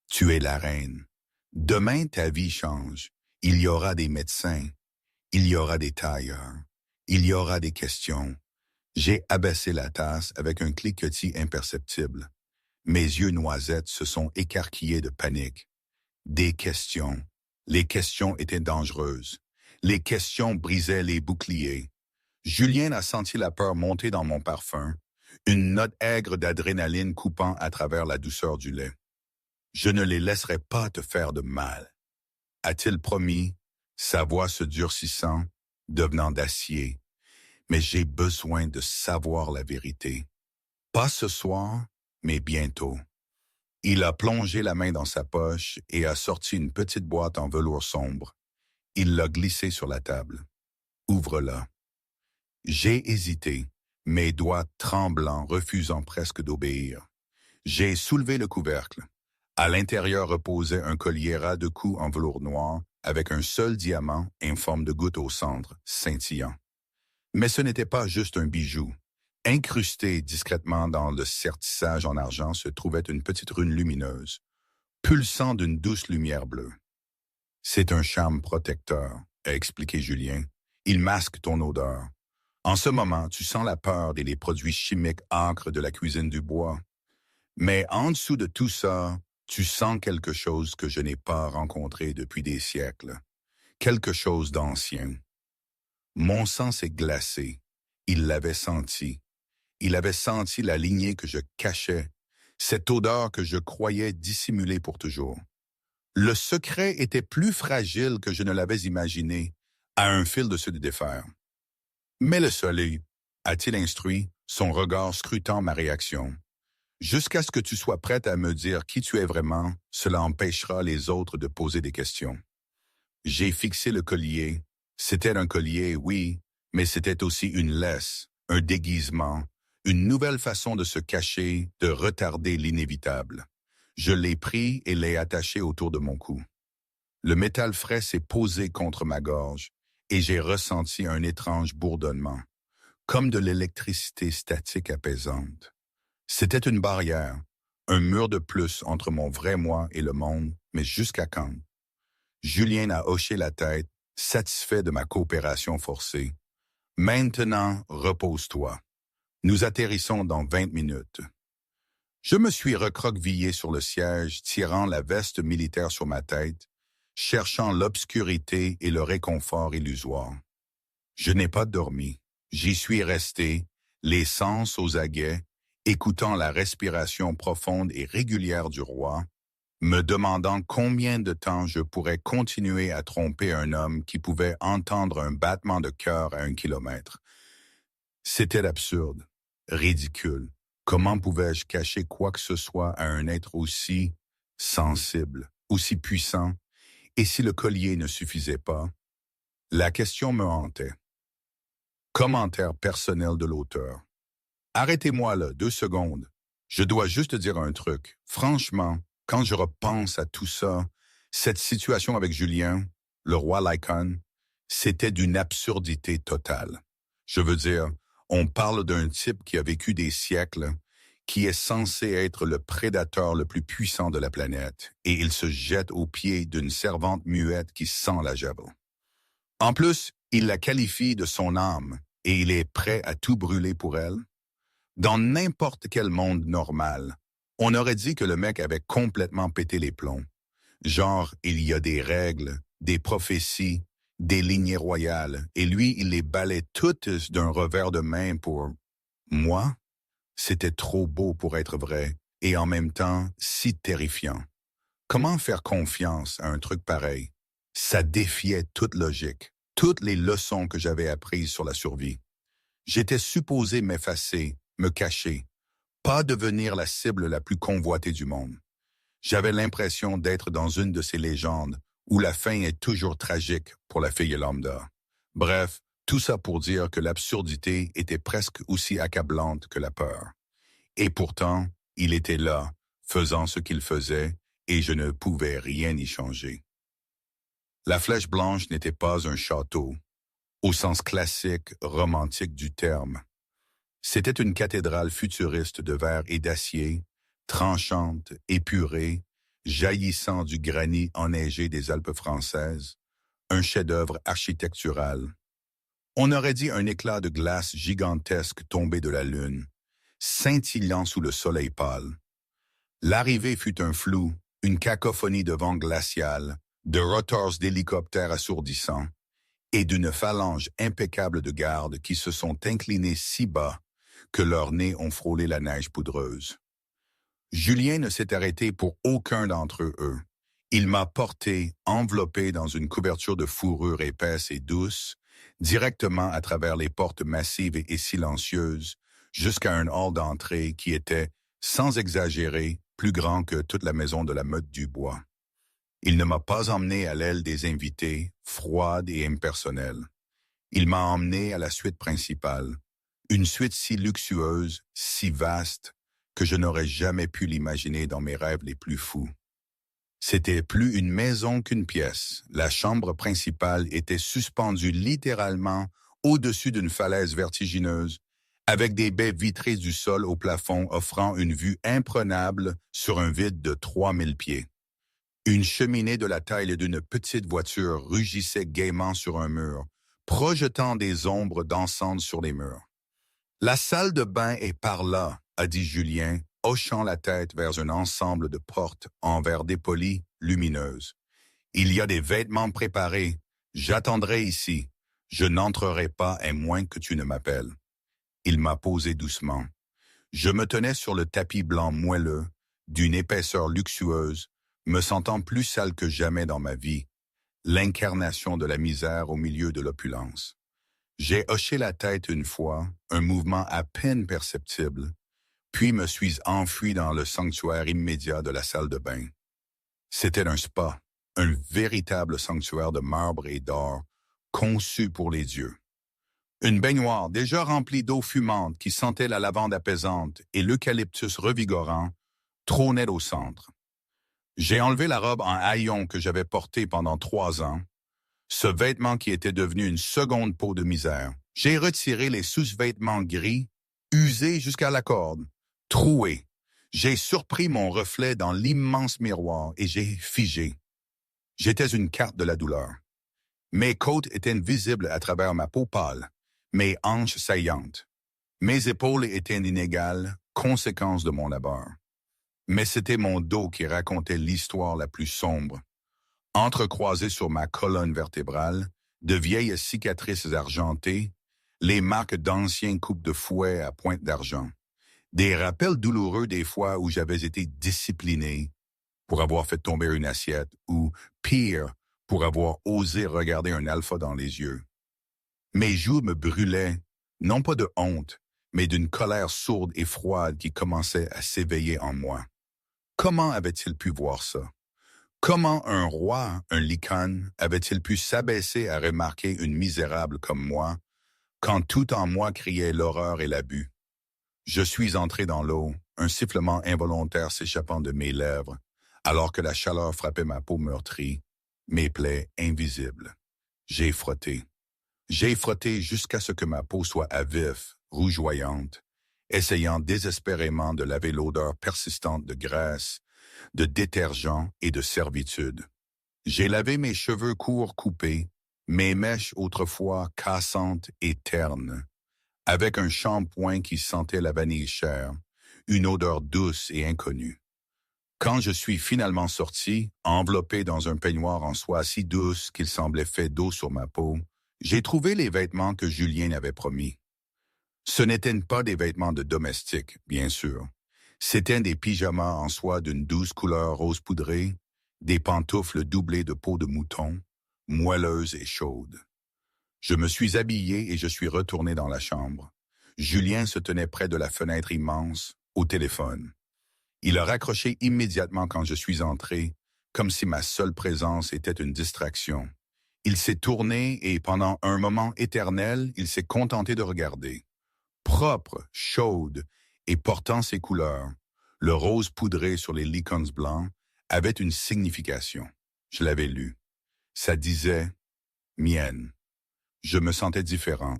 Tu es la reine. Demain, ta vie change. Il y aura des médecins. Il y aura des tailleurs. Il y aura des questions. J'ai abaissé la tasse avec un cliquetis imperceptible. Mes yeux noisettes se sont écarquillés de panique. Des questions. Les questions étaient dangereuses. Les questions brisaient les boucliers. Julien a senti la peur monter dans mon parfum, une note aigre d'adrénaline coupant à travers la douceur du lait. Je ne les laisserai pas te faire de mal, a-t-il promis, sa voix se durcissant, devenant d'acier. Mais j'ai besoin de savoir la vérité. Pas ce soir, mais bientôt. Il a plongé la main dans sa poche et a sorti une petite boîte en velours sombre. Il l'a glissée sur la table. Ouvre-la. J'ai hésité, mes doigts tremblants refusant presque d'obéir. J'ai soulevé le couvercle. À l'intérieur reposait un collier ras de cou en velours noir avec un seul diamant en forme de goutte au centre, scintillant. Mais ce n'était pas juste un bijou. Incrusté discrètement dans le sertissage en argent se trouvait une petite rune lumineuse, pulsant d'une douce lumière bleue. « C'est un charme protecteur », a expliqué Julien. « Il masque ton odeur. En ce moment, tu sens la peur et les produits chimiques âcres de la cuisine du bois. Mais en dessous de tout ça, tu sens quelque chose que je n'ai pas rencontré depuis des siècles. Quelque chose d'ancien. » Mon sang s'est glacé. Il l'avait senti. Il avait senti la lignée que je cachais, cette odeur que je croyais dissimulée pour toujours. Le secret était plus fragile que je ne l'avais imaginé, à un fil de se défaire. Mais le soleil, a-t-il instruit, son regard scrutant ma réaction. Jusqu'à ce que tu sois prête à me dire qui tu es vraiment, cela empêchera les autres de poser des questions. J'ai fixé le collier. C'était un collier, oui, mais c'était aussi une laisse, un déguisement, une nouvelle façon de se cacher, de retarder l'inévitable. Je l'ai pris et l'ai attaché autour de mon cou. Le métal frais s'est posé contre ma gorge et j'ai ressenti un étrange bourdonnement, comme de l'électricité statique apaisante. C'était une barrière, un mur de plus entre mon vrai moi et le monde, mais jusqu'à quand? Julien a hoché la tête, satisfait de ma coopération forcée. Maintenant, repose-toi. Nous atterrissons dans 20 minutes. Je me suis recroquevillé sur le siège, tirant la veste militaire sur ma tête, cherchant l'obscurité et le réconfort illusoire. Je n'ai pas dormi. J'y suis resté, les sens aux aguets, écoutant la respiration profonde et régulière du roi, me demandant combien de temps je pourrais continuer à tromper un homme qui pouvait entendre un battement de cœur à 1 kilomètre. C'était absurde, ridicule. Comment pouvais-je cacher quoi que ce soit à un être aussi sensible, aussi puissant, et si le collier ne suffisait pas? La question me hantait. Commentaire personnel de l'auteur. Arrêtez-moi là, 2 secondes. Je dois juste dire un truc. Franchement, quand je repense à tout ça, cette situation avec Julien, le roi Lycon, c'était d'une absurdité totale. Je veux dire, on parle d'un type qui a vécu des siècles, qui est censé être le prédateur le plus puissant de la planète, et il se jette aux pieds d'une servante muette qui sent la javel. En plus, il la qualifie de son âme, et il est prêt à tout brûler pour elle. Dans n'importe quel monde normal, on aurait dit que le mec avait complètement pété les plombs. Genre, il y a des règles, des prophéties, des lignées royales, et lui, il les balait toutes d'un revers de main pour... Moi, c'était trop beau pour être vrai, et en même temps, si terrifiant. Comment faire confiance à un truc pareil? Ça défiait toute logique, toutes les leçons que j'avais apprises sur la survie. J'étais supposé m'effacer, me cacher, pas devenir la cible la plus convoitée du monde. J'avais l'impression d'être dans une de ces légendes où la fin est toujours tragique pour la fille lambda. Bref, tout ça pour dire que l'absurdité était presque aussi accablante que la peur. Et pourtant, il était là, faisant ce qu'il faisait, et je ne pouvais rien y changer. La Flèche Blanche n'était pas un château, au sens classique, romantique du terme. C'était une cathédrale futuriste de verre et d'acier, tranchante, épurée, jaillissant du granit enneigé des Alpes françaises, un chef-d'œuvre architectural. On aurait dit un éclat de glace gigantesque tombé de la lune, scintillant sous le soleil pâle. L'arrivée fut un flou, une cacophonie de vent glacial, de rotors d'hélicoptères assourdissants, et d'une phalange impeccable de gardes qui se sont inclinés si bas que leurs nez ont frôlé la neige poudreuse. Julien ne s'est arrêté pour aucun d'entre eux. Il m'a porté, enveloppé dans une couverture de fourrure épaisse et douce, directement à travers les portes massives et silencieuses, jusqu'à un hall d'entrée qui était, sans exagérer, plus grand que toute la maison de la Meute du Bois. Il ne m'a pas emmené à l'aile des invités, froide et impersonnelle. Il m'a emmené à la suite principale, une suite si luxueuse, si vaste, que je n'aurais jamais pu l'imaginer dans mes rêves les plus fous. C'était plus une maison qu'une pièce. La chambre principale était suspendue littéralement au-dessus d'une falaise vertigineuse, avec des baies vitrées du sol au plafond offrant une vue imprenable sur un vide de 3000 pieds. Une cheminée de la taille d'une petite voiture rugissait gaiement sur un mur, projetant des ombres dansantes sur les murs. « La salle de bain est par là », a dit Julien, hochant la tête vers un ensemble de portes en verre dépoli, lumineuses. « Il y a des vêtements préparés. J'attendrai ici. Je n'entrerai pas à moins que tu ne m'appelles. Il m'a posé doucement. Je me tenais sur le tapis blanc moelleux, d'une épaisseur luxueuse, me sentant plus sale que jamais dans ma vie, l'incarnation de la misère au milieu de l'opulence. J'ai hoché la tête une fois, un mouvement à peine perceptible, puis me suis enfui dans le sanctuaire immédiat de la salle de bain. C'était un spa, un véritable sanctuaire de marbre et d'or, conçu pour les dieux. Une baignoire déjà remplie d'eau fumante qui sentait la lavande apaisante et l'eucalyptus revigorant trônait au centre. J'ai enlevé la robe en haillons que j'avais portée pendant 3 ans, ce vêtement qui était devenu une seconde peau de misère. J'ai retiré les sous-vêtements gris, usés jusqu'à la corde, troués. J'ai surpris mon reflet dans l'immense miroir et j'ai figé. J'étais une carte de la douleur. Mes côtes étaient visibles à travers ma peau pâle, mes hanches saillantes. Mes épaules étaient inégales, conséquence de mon labeur. Mais c'était mon dos qui racontait l'histoire la plus sombre. Entrecroisées sur ma colonne vertébrale, de vieilles cicatrices argentées, les marques d'anciens coupes de fouet à pointe d'argent. Des rappels douloureux des fois où j'avais été discipliné pour avoir fait tomber une assiette ou, pire, pour avoir osé regarder un alpha dans les yeux. Mes joues me brûlaient, non pas de honte, mais d'une colère sourde et froide qui commençait à s'éveiller en moi. Comment avait-il pu voir ça? Comment un roi, un lycaon, avait-il pu s'abaisser à remarquer une misérable comme moi, quand tout en moi criait l'horreur et l'abus? Je suis entré dans l'eau, un sifflement involontaire s'échappant de mes lèvres, alors que la chaleur frappait ma peau meurtrie, mes plaies invisibles. J'ai frotté. J'ai frotté jusqu'à ce que ma peau soit à vif, rougeoyante, essayant désespérément de laver l'odeur persistante de graisse, de détergent et de servitude. J'ai lavé mes cheveux courts coupés, mes mèches autrefois cassantes et ternes, avec un shampoing qui sentait la vanille chère, une odeur douce et inconnue. Quand je suis finalement sorti, enveloppé dans un peignoir en soie si douce qu'il semblait fait d'eau sur ma peau, j'ai trouvé les vêtements que Julien avait promis. Ce n'étaient pas des vêtements de domestique, bien sûr. C'étaient des pyjamas en soie d'une douce couleur rose poudrée, des pantoufles doublées de peau de mouton, moelleuses et chaudes. Je me suis habillé et je suis retourné dans la chambre. Julien se tenait près de la fenêtre immense, au téléphone. Il a raccroché immédiatement quand je suis entré, comme si ma seule présence était une distraction. Il s'est tourné et pendant un moment éternel, il s'est contenté de regarder. Propre, chaude et portant ses couleurs, le rose poudré sur les lycons blancs avait une signification. Je l'avais lu. Ça disait « mienne ». Je me sentais différent.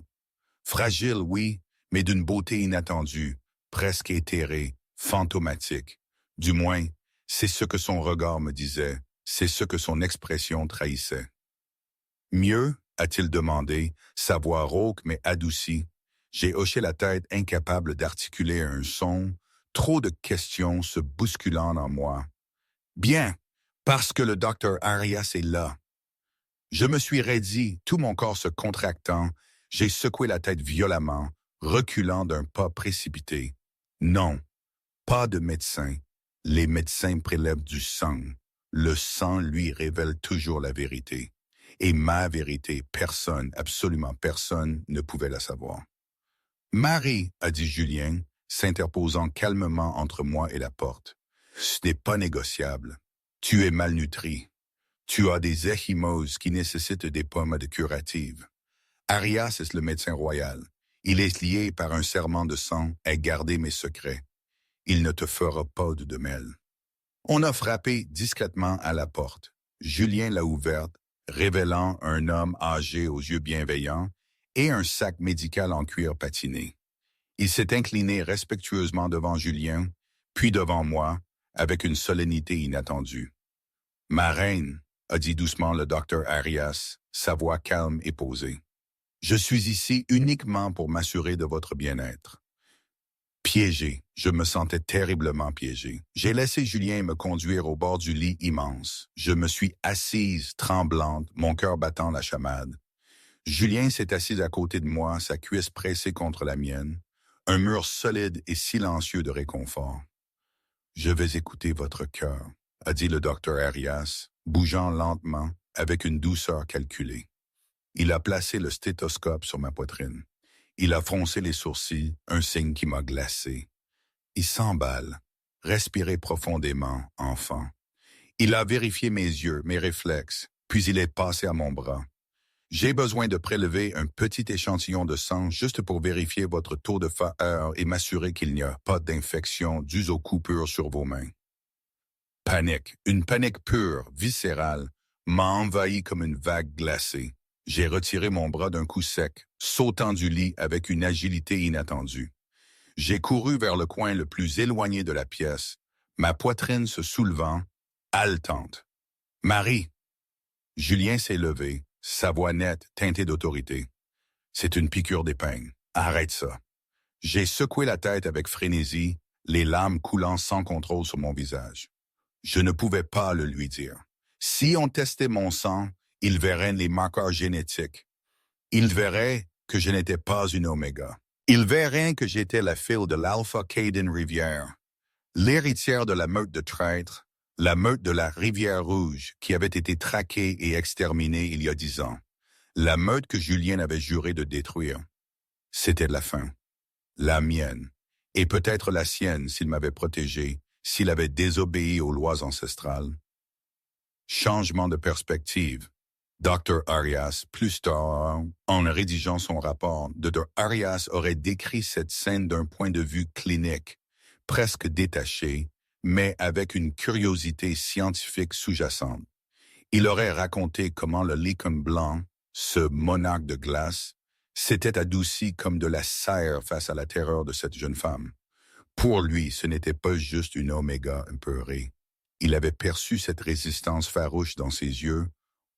Fragile, oui, mais d'une beauté inattendue, presque éthérée, fantomatique. Du moins, c'est ce que son regard me disait, c'est ce que son expression trahissait. Mieux, a-t-il demandé, sa voix rauque mais adoucie. J'ai hoché la tête, incapable d'articuler un son, trop de questions se bousculant en moi. Bien, parce que le docteur Arias est là. Je me suis raidi, tout mon corps se contractant, j'ai secoué la tête violemment, reculant d'un pas précipité. Non, pas de médecin. Les médecins prélèvent du sang. Le sang lui révèle toujours la vérité. Et ma vérité, personne, absolument personne, ne pouvait la savoir. « Marie, a dit Julien, s'interposant calmement entre moi et la porte, ce n'est pas négociable. Tu es malnutrie. Tu as des échymoses qui nécessitent des pommades curatives. Arias est le médecin royal. Il est lié par un serment de sang à garder mes secrets. Il ne te fera pas de mêle. » On a frappé discrètement à la porte. Julien l'a ouverte, révélant un homme âgé aux yeux bienveillants et un sac médical en cuir patiné. Il s'est incliné respectueusement devant Julien, puis devant moi, avec une solennité inattendue. « Ma reine, » a dit doucement le docteur Arias, sa voix calme et posée. « Je suis ici uniquement pour m'assurer de votre bien-être. » Piégé, je me sentais terriblement piégé. J'ai laissé Julien me conduire au bord du lit immense. Je me suis assise, tremblante, mon cœur battant la chamade. Julien s'est assis à côté de moi, sa cuisse pressée contre la mienne, un mur solide et silencieux de réconfort. « Je vais écouter votre cœur », a dit le docteur Arias, bougeant lentement, avec une douceur calculée. Il a placé le stéthoscope sur ma poitrine. Il a froncé les sourcils, un signe qui m'a glacé. Il s'emballe. Respirez profondément, enfant. Il a vérifié mes yeux, mes réflexes, puis il est passé à mon bras. J'ai besoin de prélever un petit échantillon de sang juste pour vérifier votre taux de fer et m'assurer qu'il n'y a pas d'infection due aux coupures sur vos mains. Panique, une panique pure, viscérale, m'a envahi comme une vague glacée. J'ai retiré mon bras d'un coup sec, sautant du lit avec une agilité inattendue. J'ai couru vers le coin le plus éloigné de la pièce, ma poitrine se soulevant, haletante. « Marie !» Julien s'est levé, sa voix nette, teintée d'autorité. « C'est une piqûre d'épingle. Arrête ça. » J'ai secoué la tête avec frénésie, les larmes coulant sans contrôle sur mon visage. Je ne pouvais pas le lui dire. Si on testait mon sang, il verrait les marqueurs génétiques. Il verrait que je n'étais pas une oméga. Il verrait que j'étais la fille de l'Alpha Caden Rivière, l'héritière de la meute de traîtres, la meute de la Rivière Rouge qui avait été traquée et exterminée il y a 10 ans. La meute que Julien avait juré de détruire. C'était la fin. La mienne. Et peut-être la sienne s'il m'avait protégé, s'il avait désobéi aux lois ancestrales. Changement de perspective. Dr. Arias, plus tard, en rédigeant son rapport, Dr. Arias aurait décrit cette scène d'un point de vue clinique, presque détaché, mais avec une curiosité scientifique sous-jacente. Il aurait raconté comment le lichen blanc, ce monarque de glace, s'était adouci comme de la cère face à la terreur de cette jeune femme. Pour lui, ce n'était pas juste une oméga apeurée. Il avait perçu cette résistance farouche dans ses yeux,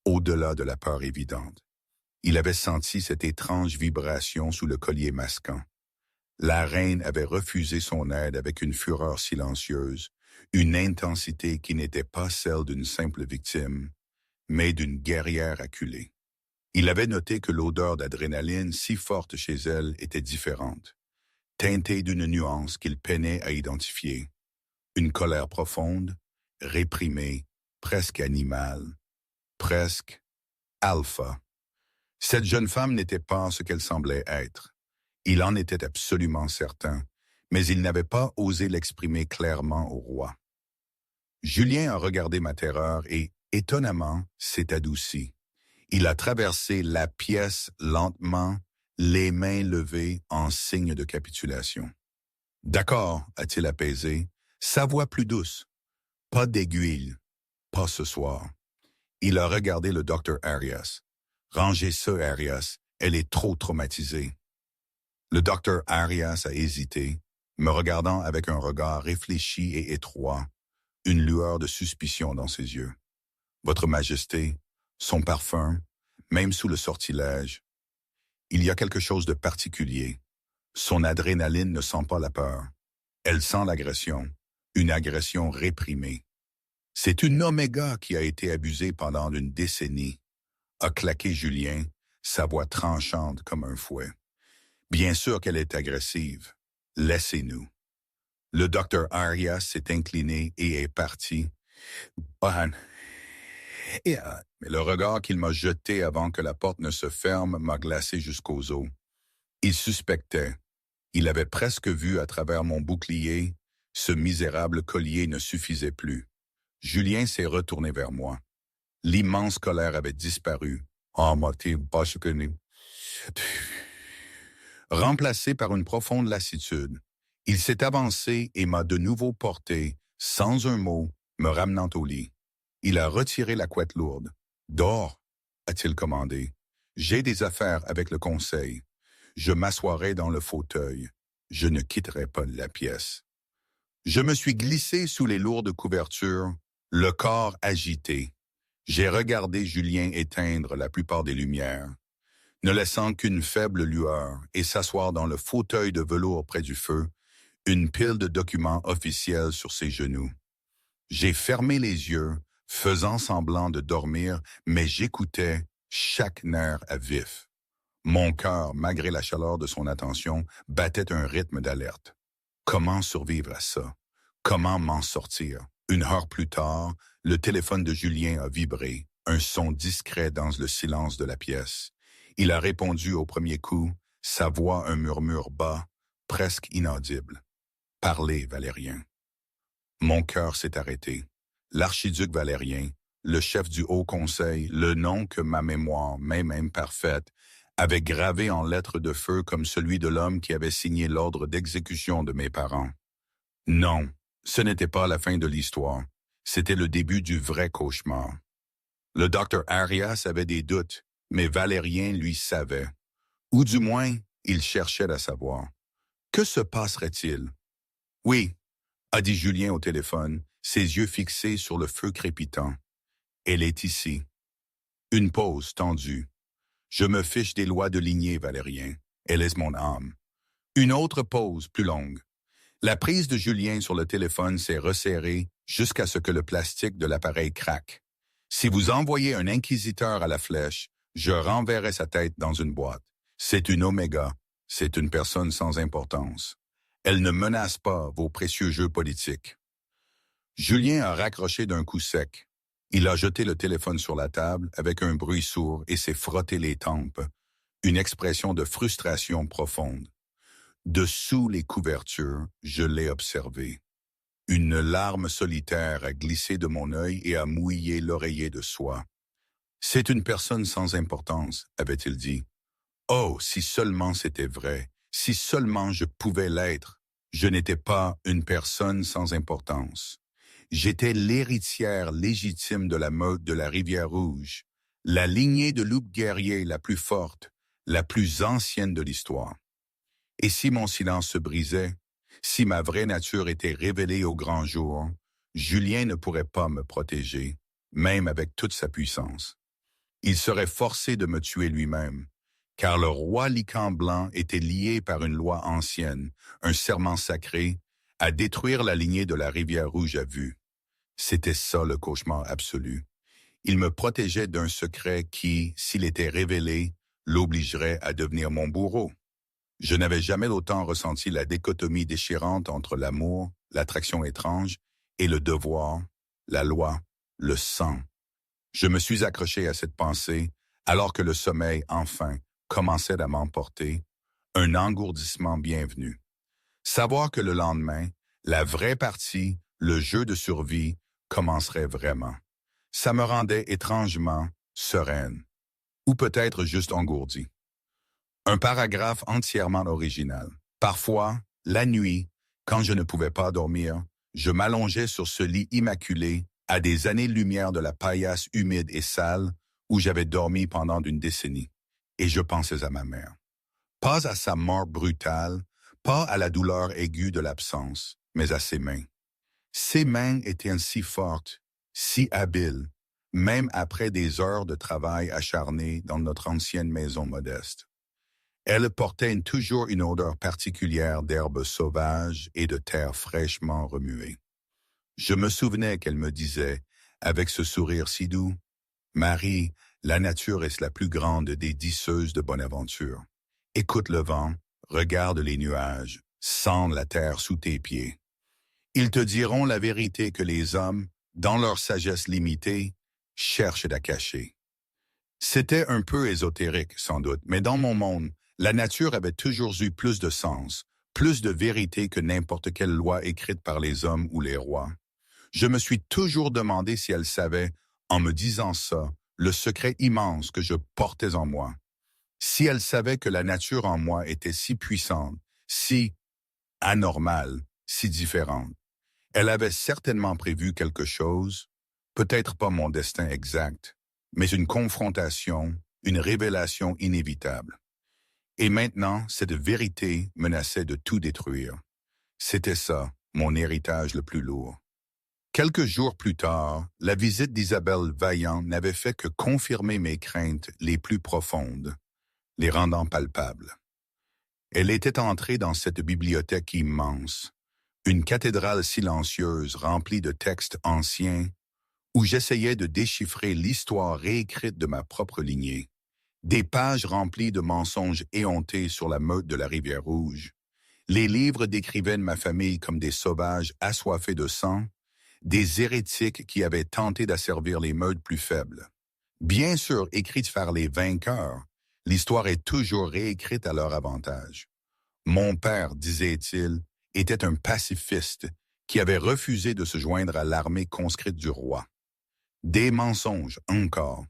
au-delà de la peur évidente. Il avait senti cette étrange vibration sous le collier masquant. La reine avait refusé son aide avec une fureur silencieuse, une intensité qui n'était pas celle d'une simple victime, mais d'une guerrière acculée. Il avait noté que l'odeur d'adrénaline si forte chez elle était différente, teintée d'une nuance qu'il peinait à identifier. Une colère profonde, réprimée, presque animale, presque alpha. Cette jeune femme n'était pas ce qu'elle semblait être. Il en était absolument certain, mais il n'avait pas osé l'exprimer clairement au roi. Julien a regardé ma terreur et, étonnamment, s'est adouci. Il a traversé la pièce lentement, les mains levées en signe de capitulation. « D'accord », a-t-il apaisé, sa voix plus douce. « Pas d'aiguille, pas ce soir. » Il a regardé le docteur Arias. « Rangez ça, Arias, elle est trop traumatisée. » Le docteur Arias a hésité, me regardant avec un regard réfléchi et étroit, une lueur de suspicion dans ses yeux. « Votre Majesté, son parfum, même sous le sortilège, il y a quelque chose de particulier. Son adrénaline ne sent pas la peur. Elle sent l'agression, une agression réprimée. C'est une oméga qui a été abusée pendant une décennie, » a claqué Julien, sa voix tranchante comme un fouet. « Bien sûr qu'elle est agressive. Laissez-nous. » Le docteur Arias s'est incliné et est parti. Mais le regard qu'il m'a jeté avant que la porte ne se ferme m'a glacé jusqu'aux os. Il suspectait. Il avait presque vu à travers mon bouclier. Ce misérable collier ne suffisait plus. Julien s'est retourné vers moi. L'immense colère avait disparu. Remplacé par une profonde lassitude. Il s'est avancé et m'a de nouveau porté, sans un mot, me ramenant au lit. Il a retiré la couette lourde. « Dors », a-t-il commandé. « J'ai des affaires avec le conseil. Je m'assoirai dans le fauteuil. Je ne quitterai pas la pièce. » Je me suis glissé sous les lourdes couvertures, le corps agité. J'ai regardé Julien éteindre la plupart des lumières, ne laissant qu'une faible lueur, et s'asseoir dans le fauteuil de velours près du feu, une pile de documents officiels sur ses genoux. J'ai fermé les yeux, faisant semblant de dormir, mais j'écoutais chaque nerf à vif. Mon cœur, malgré la chaleur de son attention, battait un rythme d'alerte. Comment survivre à ça? Comment m'en sortir? Une heure plus tard, le téléphone de Julien a vibré, un son discret dans le silence de la pièce. Il a répondu au premier coup, sa voix un murmure bas, presque inaudible. « Parlez, Valérien. » Mon cœur s'est arrêté. L'archiduc Valérien, le chef du Haut Conseil, le nom que ma mémoire, même imparfaite, avait gravé en lettres de feu comme celui de l'homme qui avait signé l'ordre d'exécution de mes parents. Non, ce n'était pas la fin de l'histoire. C'était le début du vrai cauchemar. Le docteur Arias avait des doutes, mais Valérien lui savait. Ou du moins, il cherchait à savoir. Que se passerait-il? Oui, a dit Julien au téléphone, ses yeux fixés sur le feu crépitant. Elle est ici. Une pause tendue. Je me fiche des lois de lignée, Valérien. Elle est mon âme. Une autre pause plus longue. La prise de Julien sur le téléphone s'est resserrée jusqu'à ce que le plastique de l'appareil craque. Si vous envoyez un inquisiteur à la flèche, je renverrai sa tête dans une boîte. C'est une oméga. C'est une personne sans importance. Elle ne menace pas vos précieux jeux politiques. Julien a raccroché d'un coup sec. Il a jeté le téléphone sur la table avec un bruit sourd et s'est frotté les tempes, une expression de frustration profonde. Dessous les couvertures, je l'ai observé. Une larme solitaire a glissé de mon œil et a mouillé l'oreiller de soie. « C'est une personne sans importance, » avait-il dit. Oh, si seulement c'était vrai, si seulement je pouvais l'être. Je n'étais pas une personne sans importance. J'étais l'héritière légitime de la meute de la Rivière-Rouge, la lignée de loups guerriers la plus forte, la plus ancienne de l'histoire. Et si mon silence se brisait, si ma vraie nature était révélée au grand jour, Julien ne pourrait pas me protéger, même avec toute sa puissance. Il serait forcé de me tuer lui-même, car le roi Lycan blanc était lié par une loi ancienne, un serment sacré, à détruire la lignée de la Rivière-Rouge à vue. C'était ça le cauchemar absolu. Il me protégeait d'un secret qui, s'il était révélé, l'obligerait à devenir mon bourreau. Je n'avais jamais autant ressenti la dichotomie déchirante entre l'amour, l'attraction étrange, et le devoir, la loi, le sang. Je me suis accroché à cette pensée, alors que le sommeil, enfin, commençait à m'emporter, un engourdissement bienvenu. Savoir que le lendemain, la vraie partie, le jeu de survie, commencerait vraiment. Ça me rendait étrangement sereine, ou peut-être juste engourdie. Un paragraphe entièrement original. Parfois, la nuit, quand je ne pouvais pas dormir, je m'allongeais sur ce lit immaculé à des années-lumière de la paillasse humide et sale où j'avais dormi pendant une décennie. Et je pensais à ma mère. Pas à sa mort brutale, pas à la douleur aiguë de l'absence, mais à ses mains. Ses mains étaient si fortes, si habiles, même après des heures de travail acharné dans notre ancienne maison modeste. Elle portait toujours une odeur particulière d'herbes sauvages et de terre fraîchement remuée. Je me souvenais qu'elle me disait, avec ce sourire si doux, « Marie, la nature est la plus grande des disseuses de bonne aventure. Écoute le vent, regarde les nuages, sens la terre sous tes pieds. Ils te diront la vérité que les hommes, dans leur sagesse limitée, cherchent à cacher. » C'était un peu ésotérique, sans doute, mais dans mon monde, la nature avait toujours eu plus de sens, plus de vérité que n'importe quelle loi écrite par les hommes ou les rois. Je me suis toujours demandé si elle savait, en me disant ça, le secret immense que je portais en moi. Si elle savait que la nature en moi était si puissante, si anormale, si différente. Elle avait certainement prévu quelque chose, peut-être pas mon destin exact, mais une confrontation, une révélation inévitable. Et maintenant, cette vérité menaçait de tout détruire. C'était ça, mon héritage le plus lourd. Quelques jours plus tard, la visite d'Isabelle Vaillant n'avait fait que confirmer mes craintes les plus profondes, les rendant palpables. Elle était entrée dans cette bibliothèque immense, une cathédrale silencieuse remplie de textes anciens, où j'essayais de déchiffrer l'histoire réécrite de ma propre lignée, Des pages remplies de mensonges éhontés sur la meute de la Rivière-Rouge. Les livres décrivaient ma famille comme des sauvages assoiffés de sang, des hérétiques qui avaient tenté d'asservir les meutes plus faibles. Bien sûr, écrite par les vainqueurs, l'histoire est toujours réécrite à leur avantage. Mon père, disait-il, était un pacifiste qui avait refusé de se joindre à l'armée conscrite du roi. Des mensonges encore.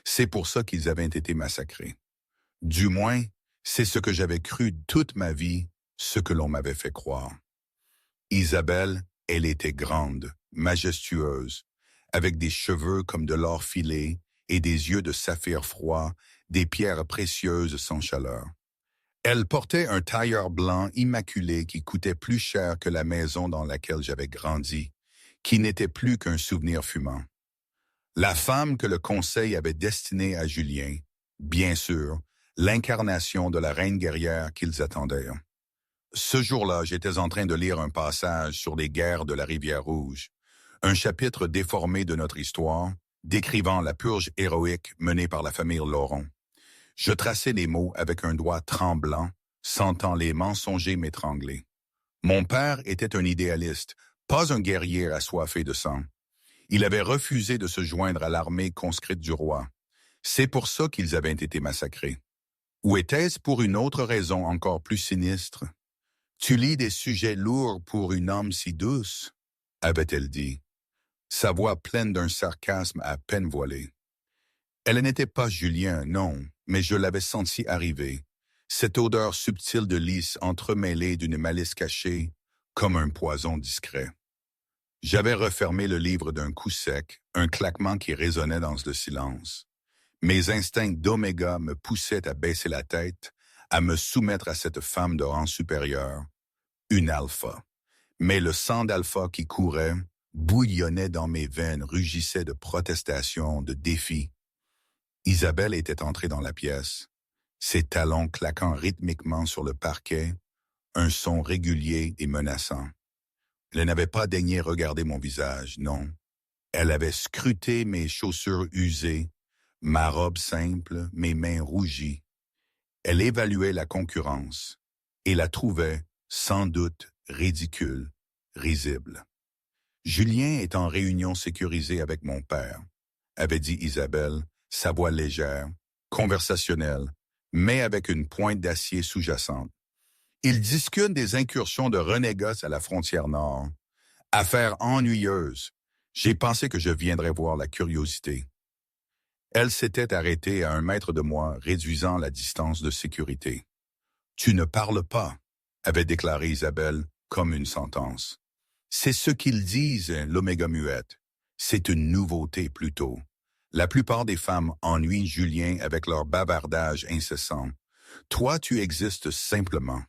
C'est pour ça qu'ils avaient été massacrés. Du moins, c'est ce que j'avais cru toute ma vie, ce que l'on m'avait fait croire. Isabelle, elle était grande, majestueuse, avec des cheveux comme de l'or filé et des yeux de saphir froid, des pierres précieuses sans chaleur. Elle portait un tailleur blanc immaculé qui coûtait plus cher que la maison dans laquelle j'avais grandi, qui n'était plus qu'un souvenir fumant. La femme que le conseil avait destinée à Julien, bien sûr, l'incarnation de la reine guerrière qu'ils attendaient. Ce jour-là, j'étais en train de lire un passage sur les guerres de la Rivière-Rouge, un chapitre déformé de notre histoire, décrivant la purge héroïque menée par la famille Laurent. Je traçais les mots avec un doigt tremblant, sentant les mensongers m'étrangler. Mon père était un idéaliste, pas un guerrier assoiffé de sang. Il avait refusé de se joindre à l'armée conscrite du roi. C'est pour ça qu'ils avaient été massacrés. Ou était-ce pour une autre raison encore plus sinistre? Tu lis des sujets lourds pour une âme si douce, avait-elle dit, sa voix pleine d'un sarcasme à peine voilé. Elle n'était pas Julien, non, mais je l'avais senti arriver, cette odeur subtile de lys entremêlée d'une malice cachée, comme un poison discret. J'avais refermé le livre d'un coup sec, un claquement qui résonnait dans le silence. Mes instincts d'oméga me poussaient à baisser la tête, à me soumettre à cette femme de rang supérieur, une alpha. Mais le sang d'alpha qui courait, bouillonnait dans mes veines, rugissait de protestation, de défi. Isabelle était entrée dans la pièce, ses talons claquant rythmiquement sur le parquet, un son régulier et menaçant. Elle n'avait pas daigné regarder mon visage, non. Elle avait scruté mes chaussures usées, ma robe simple, mes mains rougies. Elle évaluait la concurrence et la trouvait, sans doute, ridicule, risible. Julien est en réunion sécurisée avec mon père, avait dit Isabelle, sa voix légère, conversationnelle, mais avec une pointe d'acier sous-jacente. Ils discutent des incursions de renégats à la frontière nord. Affaire ennuyeuse. J'ai pensé que je viendrais voir la curiosité. Elle s'était arrêtée à 1 mètre de moi, réduisant la distance de sécurité. « Tu ne parles pas », avait déclaré Isabelle, comme une sentence. C'est ce qu'ils disent, l'oméga muette. C'est une nouveauté plutôt. La plupart des femmes ennuient Julien avec leur bavardage incessant. Toi, tu existes simplement.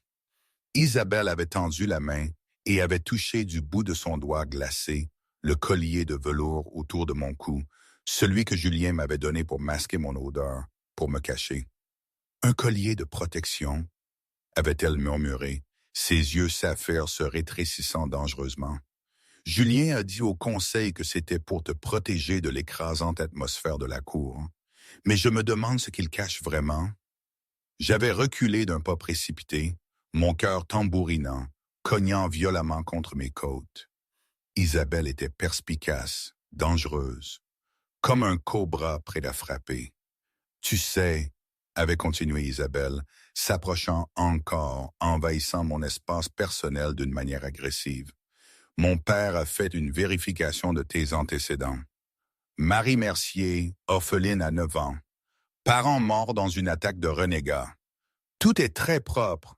Isabelle avait tendu la main et avait touché du bout de son doigt glacé le collier de velours autour de mon cou, celui que Julien m'avait donné pour masquer mon odeur, pour me cacher. Un collier de protection, avait-elle murmuré, ses yeux saphir se rétrécissant dangereusement. Julien a dit au conseil que c'était pour te protéger de l'écrasante atmosphère de la cour. Mais je me demande ce qu'il cache vraiment. J'avais reculé d'un pas précipité, mon cœur tambourinant, cognant violemment contre mes côtes. Isabelle était perspicace, dangereuse, comme un cobra prêt à frapper. Tu sais, avait continué Isabelle, s'approchant encore, envahissant mon espace personnel d'une manière agressive. Mon père a fait une vérification de tes antécédents. Marie Mercier, orpheline à 9 ans. Parents morts dans une attaque de renégats. Tout est très propre,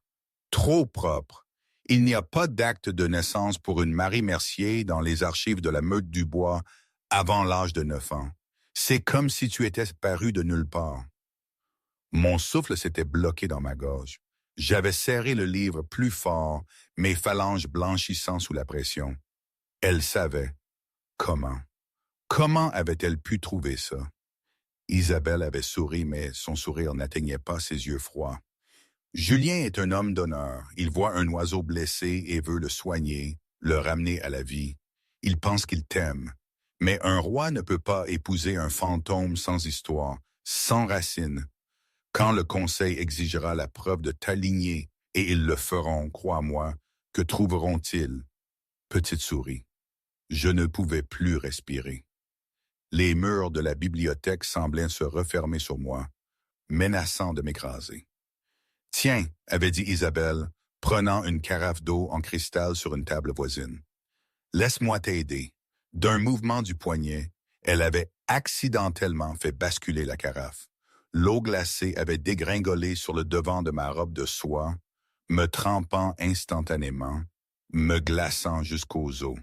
trop propre. Il n'y a pas d'acte de naissance pour une Marie Mercier dans les archives de la Meute du Bois avant l'âge de 9 ans. C'est comme si tu étais paru de nulle part. Mon souffle s'était bloqué dans ma gorge. J'avais serré le livre plus fort, mes phalanges blanchissant sous la pression. Elle savait. Comment? Comment avait-elle pu trouver ça? Isabelle avait souri, mais son sourire n'atteignait pas ses yeux froids. Julien est un homme d'honneur. Il voit un oiseau blessé et veut le soigner, le ramener à la vie. Il pense qu'il t'aime. Mais un roi ne peut pas épouser un fantôme sans histoire, sans racines. Quand le Conseil exigera la preuve de t'aligner, et ils le feront, crois-moi, que trouveront-ils? Petite souris. Je ne pouvais plus respirer. Les murs de la bibliothèque semblaient se refermer sur moi, menaçant de m'écraser. Tiens, avait dit Isabelle, prenant une carafe d'eau en cristal sur une table voisine. Laisse-moi t'aider. D'un mouvement du poignet, elle avait accidentellement fait basculer la carafe. L'eau glacée avait dégringolé sur le devant de ma robe de soie, me trempant instantanément, me glaçant jusqu'aux os.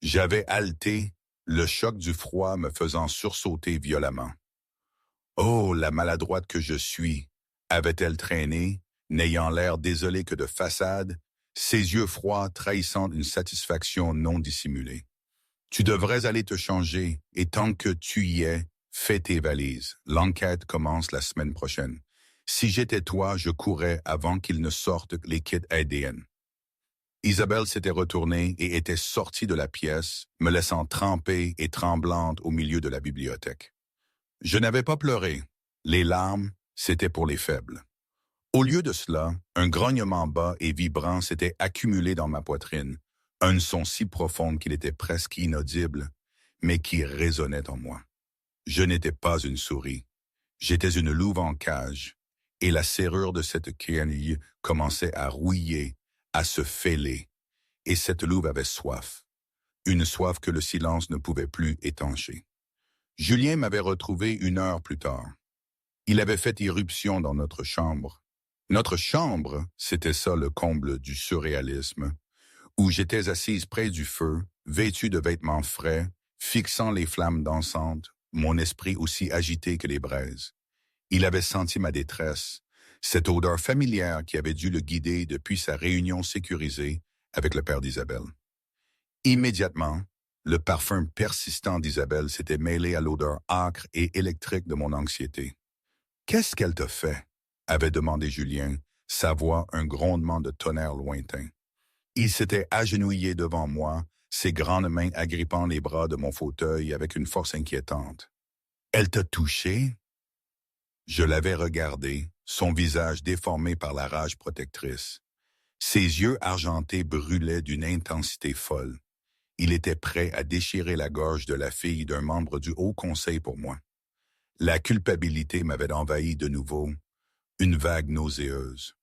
J'avais haleté, le choc du froid me faisant sursauter violemment. Oh, la maladroite que je suis! Avait-elle traîné, n'ayant l'air désolé que de façade, ses yeux froids trahissant une satisfaction non dissimulée. Tu devrais aller te changer, et tant que tu y es, fais tes valises. L'enquête commence la semaine prochaine. Si j'étais toi, je courrais avant qu'ils ne sortent les kits ADN. Isabelle s'était retournée et était sortie de la pièce, me laissant trempée et tremblante au milieu de la bibliothèque. Je n'avais pas pleuré. Les larmes, c'était pour les faibles. Au lieu de cela, un grognement bas et vibrant s'était accumulé dans ma poitrine, un son si profond qu'il était presque inaudible, mais qui résonnait en moi. Je n'étais pas une souris. J'étais une louve en cage, et la serrure de cette quenouille commençait à rouiller, à se fêler, et cette louve avait soif, une soif que le silence ne pouvait plus étancher. Julien m'avait retrouvé 1 heure plus tard. Il avait fait irruption dans notre chambre. Notre chambre, c'était ça le comble du surréalisme, où j'étais assise près du feu, vêtue de vêtements frais, fixant les flammes dansantes, mon esprit aussi agité que les braises. Il avait senti ma détresse, cette odeur familière qui avait dû le guider depuis sa réunion sécurisée avec le père d'Isabelle. Immédiatement, le parfum persistant d'Isabelle s'était mêlé à l'odeur âcre et électrique de mon anxiété. « Qu'est-ce qu'elle te fait ?» avait demandé Julien, sa voix un grondement de tonnerre lointain. Il s'était agenouillé devant moi, ses grandes mains agrippant les bras de mon fauteuil avec une force inquiétante. « Elle t'a touché ?» Je l'avais regardé, son visage déformé par la rage protectrice. Ses yeux argentés brûlaient d'une intensité folle. Il était prêt à déchirer la gorge de la fille d'un membre du Haut Conseil pour moi. La culpabilité m'avait envahi de nouveau, une vague nauséeuse.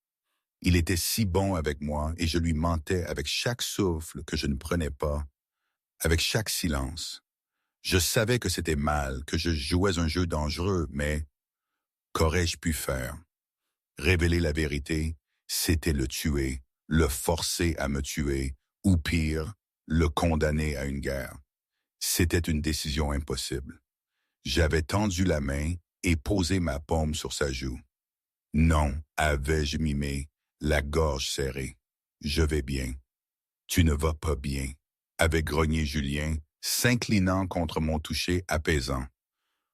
Il était si bon avec moi et je lui mentais avec chaque souffle que je ne prenais pas, avec chaque silence. Je savais que c'était mal, que je jouais un jeu dangereux, mais qu'aurais-je pu faire? Révéler la vérité, c'était le tuer, le forcer à me tuer, ou pire, le condamner à une guerre. C'était une décision impossible. J'avais tendu la main et posé ma paume sur sa joue. Non, avais-je mimé, la gorge serrée. Je vais bien. Tu ne vas pas bien, avait grogné Julien, s'inclinant contre mon toucher apaisant.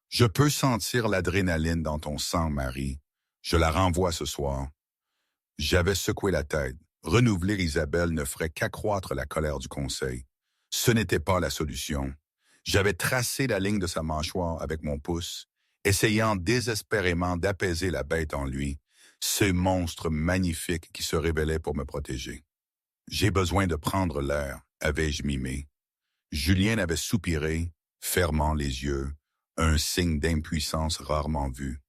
Je peux sentir l'adrénaline dans ton sang, Marie. Je la renvoie ce soir. J'avais secoué la tête. Renouveler Isabelle ne ferait qu'accroître la colère du Conseil. Ce n'était pas la solution. J'avais tracé la ligne de sa mâchoire avec mon pouce, essayant désespérément d'apaiser la bête en lui, ce monstre magnifique qui se révélait pour me protéger. J'ai besoin de prendre l'air, avais-je mimé. Julien avait soupiré, fermant les yeux, un signe d'impuissance rarement vu.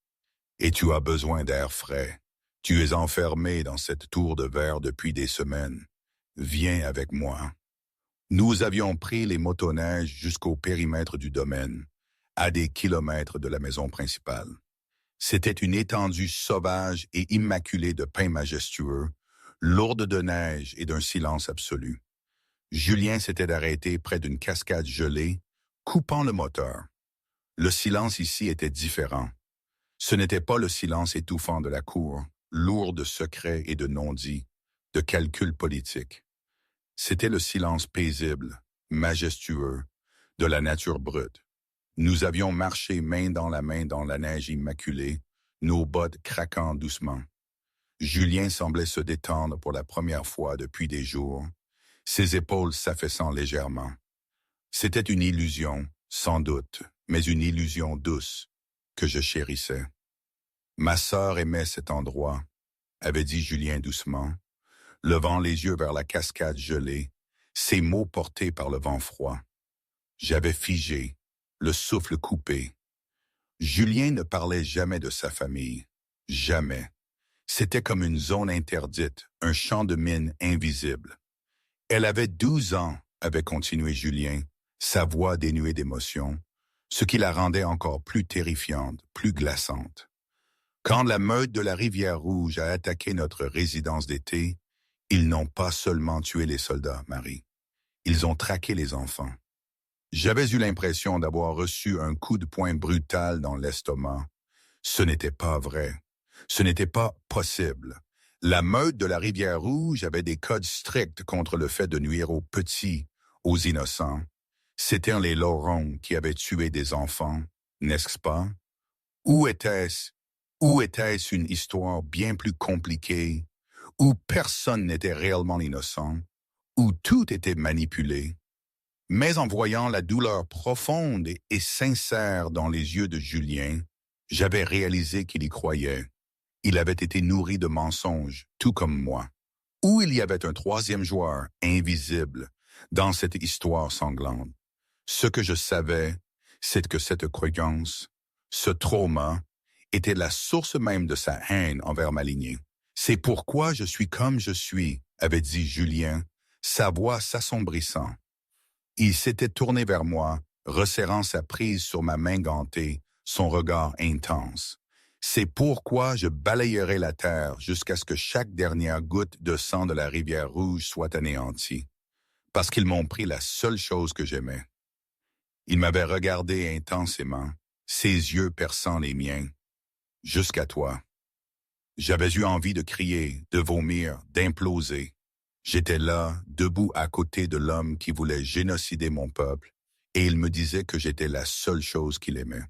Et tu as besoin d'air frais. Tu es enfermé dans cette tour de verre depuis des semaines. Viens avec moi. Nous avions pris les motoneiges jusqu'au périmètre du domaine, à des kilomètres de la maison principale. C'était une étendue sauvage et immaculée de pins majestueux, lourde de neige et d'un silence absolu. Julien s'était arrêté près d'une cascade gelée, coupant le moteur. Le silence ici était différent. Ce n'était pas le silence étouffant de la cour, lourd de secrets et de non-dits, de calculs politiques. C'était le silence paisible, majestueux, de la nature brute. Nous avions marché main dans la neige immaculée, nos bottes craquant doucement. Julien semblait se détendre pour la première fois depuis des jours, ses épaules s'affaissant légèrement. C'était une illusion, sans doute, mais une illusion douce, que je chérissais. Ma sœur aimait cet endroit, avait dit Julien doucement, levant les yeux vers la cascade gelée, ses mots portés par le vent froid. J'avais figé, le souffle coupé. Julien ne parlait jamais de sa famille. Jamais. C'était comme une zone interdite, un champ de mine invisible. Elle avait 12 ans, avait continué Julien, sa voix dénuée d'émotion, ce qui la rendait encore plus terrifiante, plus glaçante. Quand la meute de la Rivière-Rouge a attaqué notre résidence d'été, ils n'ont pas seulement tué les soldats, Marie. Ils ont traqué les enfants. J'avais eu l'impression d'avoir reçu un coup de poing brutal dans l'estomac. Ce n'était pas vrai. Ce n'était pas possible. La meute de la Rivière-Rouge avait des codes stricts contre le fait de nuire aux petits, aux innocents. C'étaient les Lorons qui avaient tué des enfants, n'est-ce pas? Où était-ce? Où était-ce une histoire bien plus compliquée, où personne n'était réellement innocent, où tout était manipulé? Mais en voyant la douleur profonde et sincère dans les yeux de Julien, j'avais réalisé qu'il y croyait. Il avait été nourri de mensonges, tout comme moi. Ou il y avait un troisième joueur, invisible, dans cette histoire sanglante. Ce que je savais, c'est que cette croyance, ce trauma, était la source même de sa haine envers ma lignée. C'est pourquoi je suis comme je suis, avait dit Julien, sa voix s'assombrissant. Il s'était tourné vers moi, resserrant sa prise sur ma main gantée, son regard intense. C'est pourquoi je balayerai la terre jusqu'à ce que chaque dernière goutte de sang de la rivière rouge soit anéantie. Parce qu'ils m'ont pris la seule chose que j'aimais. Il m'avait regardé intensément, ses yeux perçant les miens. Jusqu'à toi. J'avais eu envie de crier, de vomir, d'imploser. J'étais là, debout à côté de l'homme qui voulait génocider mon peuple, et il me disait que j'étais la seule chose qu'il aimait.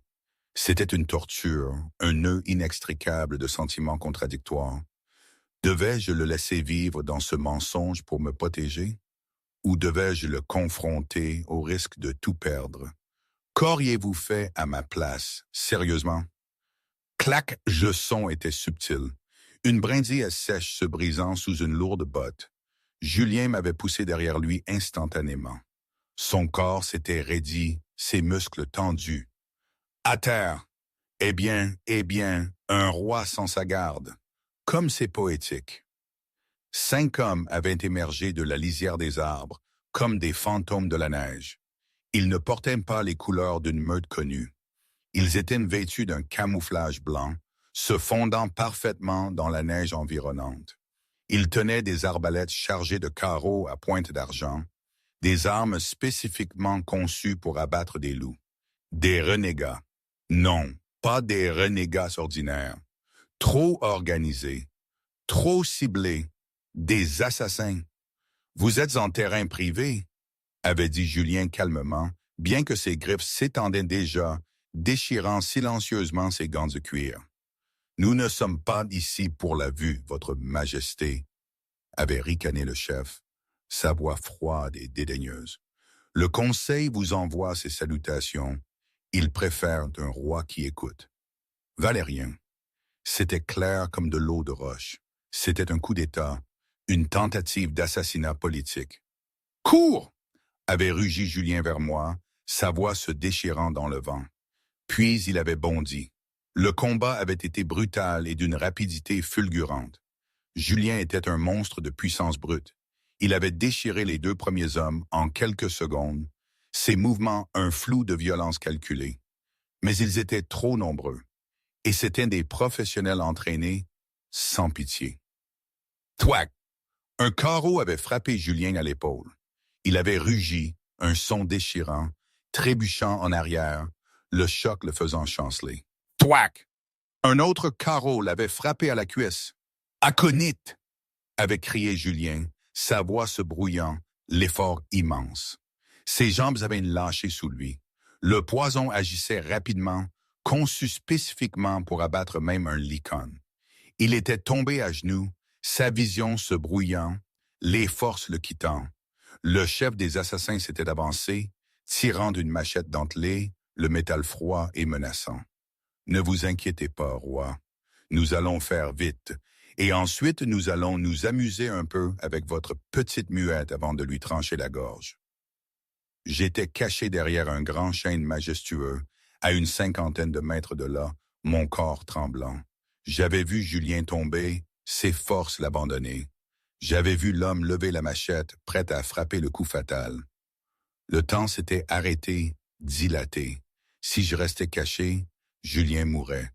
C'était une torture, un nœud inextricable de sentiments contradictoires. Devais-je le laisser vivre dans ce mensonge pour me protéger? Ou devais-je le confronter au risque de tout perdre? Qu'auriez-vous fait à ma place, sérieusement? Clac, le son était subtil. Une brindille sèche se brisant sous une lourde botte. Julien m'avait poussé derrière lui instantanément. Son corps s'était raidi, ses muscles tendus. À terre! Eh bien, un roi sans sa garde. Comme c'est poétique. 5 hommes avaient émergé de la lisière des arbres, comme des fantômes de la neige. Ils ne portaient pas les couleurs d'une meute connue. Ils étaient vêtus d'un camouflage blanc, se fondant parfaitement dans la neige environnante. Ils tenaient des arbalètes chargées de carreaux à pointe d'argent, des armes spécifiquement conçues pour abattre des loups. Des renégats. Non, pas des renégats ordinaires. Trop organisés, trop ciblés, des assassins. Vous êtes en terrain privé, avait dit Julien calmement, bien que ses griffes s'étendaient déjà, déchirant silencieusement ses gants de cuir. Nous ne sommes pas ici pour la vue, votre majesté, avait ricané le chef, sa voix froide et dédaigneuse. Le conseil vous envoie ses salutations. Il préfère un roi qui écoute. Valérien. C'était clair comme de l'eau de roche. C'était un coup d'État, une tentative d'assassinat politique. Cours! Avait rugi Julien vers moi, sa voix se déchirant dans le vent. Puis il avait bondi. Le combat avait été brutal et d'une rapidité fulgurante. Julien était un monstre de puissance brute. Il avait déchiré les 2 premiers hommes en quelques secondes, ses mouvements un flou de violence calculée. Mais ils étaient trop nombreux, et c'étaient des professionnels entraînés sans pitié. Thwack! Un carreau avait frappé Julien à l'épaule. Il avait rugi, un son déchirant, trébuchant en arrière, le choc le faisant chanceler. Thwack! Un autre carreau l'avait frappé à la cuisse. Aconite! Avait crié Julien, sa voix se brouillant, l'effort immense. Ses jambes avaient lâché sous lui. Le poison agissait rapidement, conçu spécifiquement pour abattre même un licon. Il était tombé à genoux, sa vision se brouillant, les forces le quittant. Le chef des assassins s'était avancé, tirant d'une machette dentelée, le métal froid et menaçant. Ne vous inquiétez pas, roi. Nous allons faire vite. Et ensuite, nous allons nous amuser un peu avec votre petite muette avant de lui trancher la gorge. J'étais caché derrière un grand chêne majestueux, à une cinquantaine de mètres de là, mon corps tremblant. J'avais vu Julien tomber, ses forces l'abandonner. J'avais vu l'homme lever la machette, prêt à frapper le coup fatal. Le temps s'était arrêté, dilaté. Si je restais caché, Julien mourrait.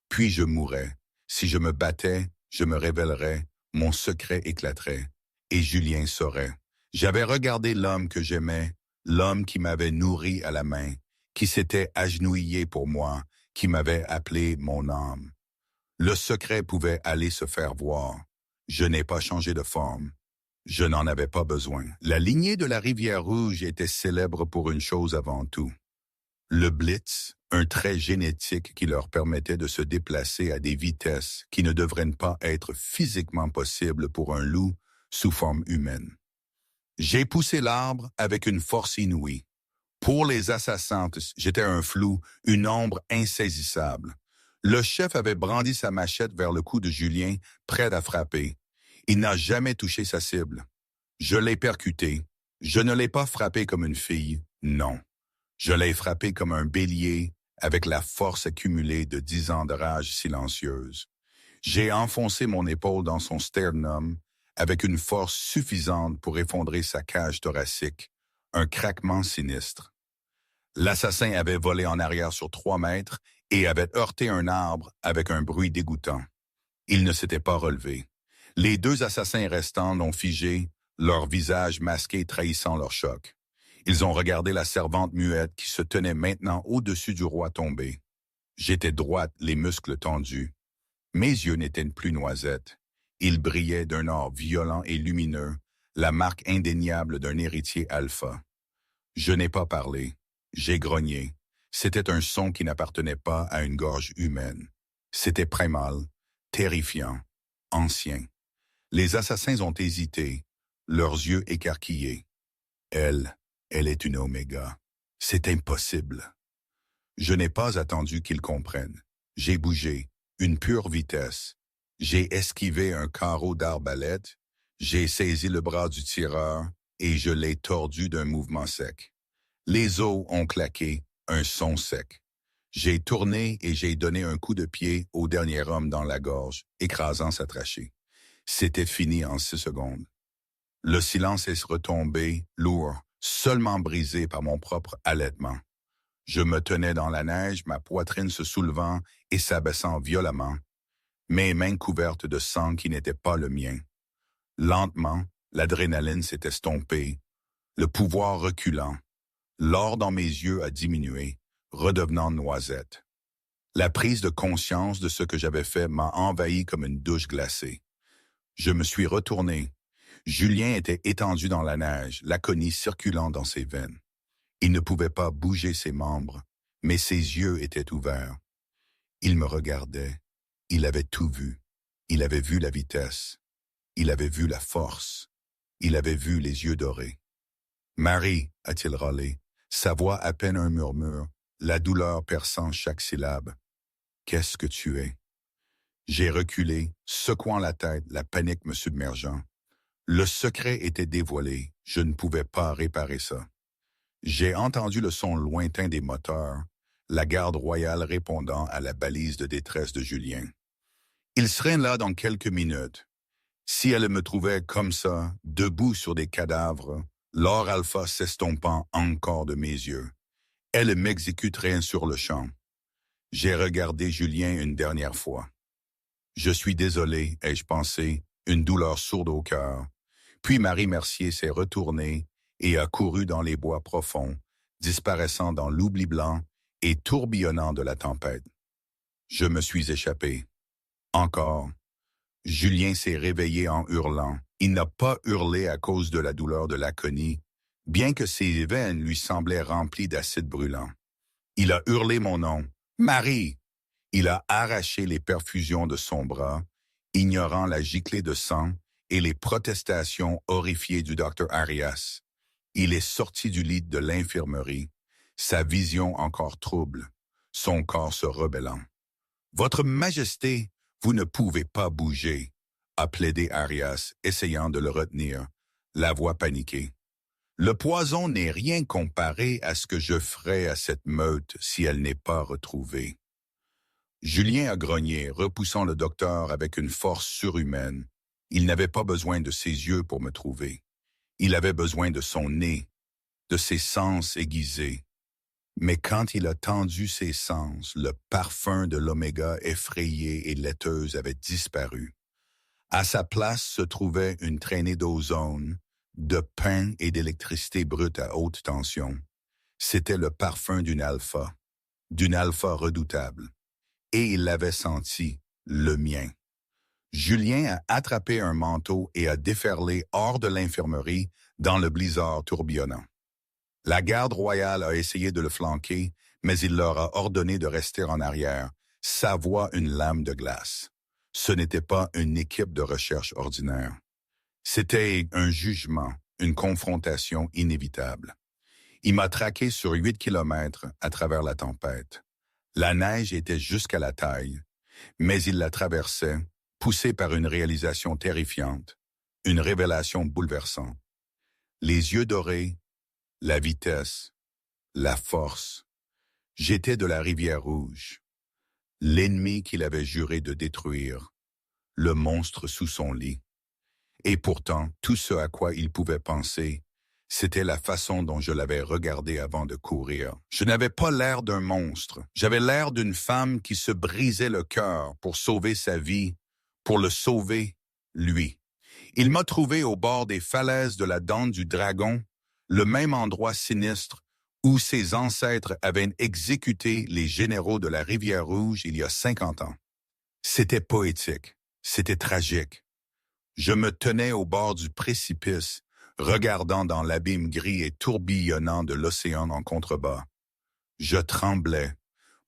Puis je mourrais. Si je me battais, je me révélerais, mon secret éclaterait. Et Julien saurait. J'avais regardé l'homme que j'aimais, l'homme qui m'avait nourri à la main, qui s'était agenouillé pour moi, qui m'avait appelé mon âme. Le secret pouvait aller se faire voir. Je n'ai pas changé de forme. Je n'en avais pas besoin. La lignée de la Rivière Rouge était célèbre pour une chose avant tout. Le blitz, un trait génétique qui leur permettait de se déplacer à des vitesses qui ne devraient pas être physiquement possibles pour un loup sous forme humaine. J'ai poussé l'arbre avec une force inouïe. Pour les assassins, j'étais un flou, une ombre insaisissable. Le chef avait brandi sa machette vers le cou de Julien, prêt à frapper. Il n'a jamais touché sa cible. Je l'ai percuté. Je ne l'ai pas frappé comme une fille, non. Je l'ai frappé comme un bélier avec la force accumulée de 10 ans de rage silencieuse. J'ai enfoncé mon épaule dans son sternum avec une force suffisante pour effondrer sa cage thoracique, un craquement sinistre. L'assassin avait volé en arrière sur 3 mètres et avait heurté un arbre avec un bruit dégoûtant. Il ne s'était pas relevé. Les 2 assassins restants l'ont figé, leur visage masqué trahissant leur choc. Ils ont regardé la servante muette qui se tenait maintenant au-dessus du roi tombé. J'étais droite, les muscles tendus. Mes yeux n'étaient plus noisettes. Ils brillaient d'un or violent et lumineux, la marque indéniable d'un héritier alpha. Je n'ai pas parlé. J'ai grogné. C'était un son qui n'appartenait pas à une gorge humaine. C'était primal, terrifiant, ancien. Les assassins ont hésité, leurs yeux écarquillés. Elle est une oméga. C'est impossible. Je n'ai pas attendu qu'ils comprennent. J'ai bougé, une pure vitesse. J'ai esquivé un carreau d'arbalète, j'ai saisi le bras du tireur et je l'ai tordu d'un mouvement sec. Les os ont claqué, un son sec. J'ai tourné et j'ai donné un coup de pied au dernier homme dans la gorge, écrasant sa trachée. C'était fini en 6 secondes. Le silence est retombé, lourd, seulement brisé par mon propre halètement. Je me tenais dans la neige, ma poitrine se soulevant et s'abaissant violemment, mes mains couvertes de sang qui n'était pas le mien. Lentement, l'adrénaline s'est estompée, le pouvoir reculant. L'or dans mes yeux a diminué, redevenant noisette. La prise de conscience de ce que j'avais fait m'a envahi comme une douche glacée. Je me suis retourné. Julien était étendu dans la neige, l'aconie circulant dans ses veines. Il ne pouvait pas bouger ses membres, mais ses yeux étaient ouverts. Il me regardait. Il avait tout vu. Il avait vu la vitesse. Il avait vu la force. Il avait vu les yeux dorés. « Marie » a-t-il râlé, sa voix à peine un murmure, la douleur perçant chaque syllabe. « Qu'est-ce que tu es ?» J'ai reculé, secouant la tête, la panique me submergeant. Le secret était dévoilé, je ne pouvais pas réparer ça. J'ai entendu le son lointain des moteurs, la garde royale répondant à la balise de détresse de Julien. Il serait là dans quelques minutes. Si elle me trouvait comme ça, debout sur des cadavres, l'or alpha s'estompant encore de mes yeux, elle m'exécuterait sur le champ. J'ai regardé Julien une dernière fois. Je suis désolé, ai-je pensé, une douleur sourde au cœur. Puis Marie Mercier s'est retournée et a couru dans les bois profonds, disparaissant dans l'oubli blanc et tourbillonnant de la tempête. Je me suis échappé. Encore. Julien s'est réveillé en hurlant. Il n'a pas hurlé à cause de la douleur de l'aconie, bien que ses veines lui semblaient remplies d'acide brûlant. Il a hurlé mon nom. « Marie !» Il a arraché les perfusions de son bras, ignorant la giclée de sang et les protestations horrifiées du docteur Arias. Il est sorti du lit de l'infirmerie, sa vision encore trouble, son corps se rebellant. « Votre Majesté, Vous ne pouvez pas bouger, a plaidé Arias, essayant de le retenir, la voix paniquée. Le poison n'est rien comparé à ce que je ferai à cette meute si elle n'est pas retrouvée. Julien a grogné, repoussant le docteur avec une force surhumaine. Il n'avait pas besoin de ses yeux pour me trouver. Il avait besoin de son nez, de ses sens aiguisés. Mais quand il a tendu ses sens, le parfum de l'oméga effrayée et laiteuse avait disparu. À sa place se trouvait une traînée d'ozone, de pain et d'électricité brute à haute tension. C'était le parfum d'une alpha redoutable. Et il l'avait senti, le mien. Julien a attrapé un manteau et a déferlé hors de l'infirmerie dans le blizzard tourbillonnant. La garde royale a essayé de le flanquer, mais il leur a ordonné de rester en arrière, sa voix une lame de glace. Ce n'était pas une équipe de recherche ordinaire. C'était un jugement, une confrontation inévitable. Il m'a traqué sur 8 kilomètres à travers la tempête. La neige était jusqu'à la taille, mais il la traversait, poussé par une réalisation terrifiante, une révélation bouleversante. Les yeux dorés, la vitesse, la force. J'étais de la rivière rouge, l'ennemi qu'il avait juré de détruire, le monstre sous son lit. Et pourtant, tout ce à quoi il pouvait penser, c'était la façon dont je l'avais regardé avant de courir. Je n'avais pas l'air d'un monstre. J'avais l'air d'une femme qui se brisait le cœur pour sauver sa vie, pour le sauver, lui. Il m'a trouvé au bord des falaises de la Dent du Dragon, le même endroit sinistre où ses ancêtres avaient exécuté les généraux de la Rivière Rouge il y a 50 ans. C'était poétique, c'était tragique. Je me tenais au bord du précipice, regardant dans l'abîme gris et tourbillonnant de l'océan en contrebas. Je tremblais,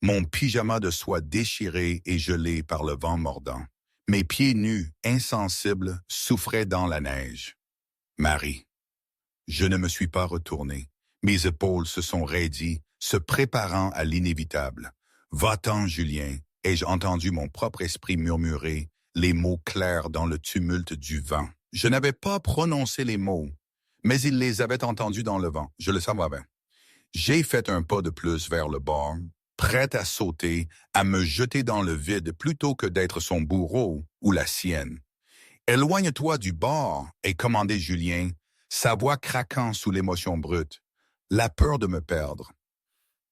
mon pyjama de soie déchiré et gelé par le vent mordant. Mes pieds nus, insensibles, souffraient dans la neige. Marie. Je ne me suis pas retourné. Mes épaules se sont raidies, se préparant à l'inévitable. Va-t'en, Julien, ai-je entendu mon propre esprit murmurer, les mots clairs dans le tumulte du vent. Je n'avais pas prononcé les mots, mais il les avait entendus dans le vent. Je le savais bien. J'ai fait un pas de plus vers le bord, prête à sauter, à me jeter dans le vide plutôt que d'être son bourreau ou la sienne. « Éloigne-toi du bord » et commandait Julien, sa voix craquant sous l'émotion brute, la peur de me perdre.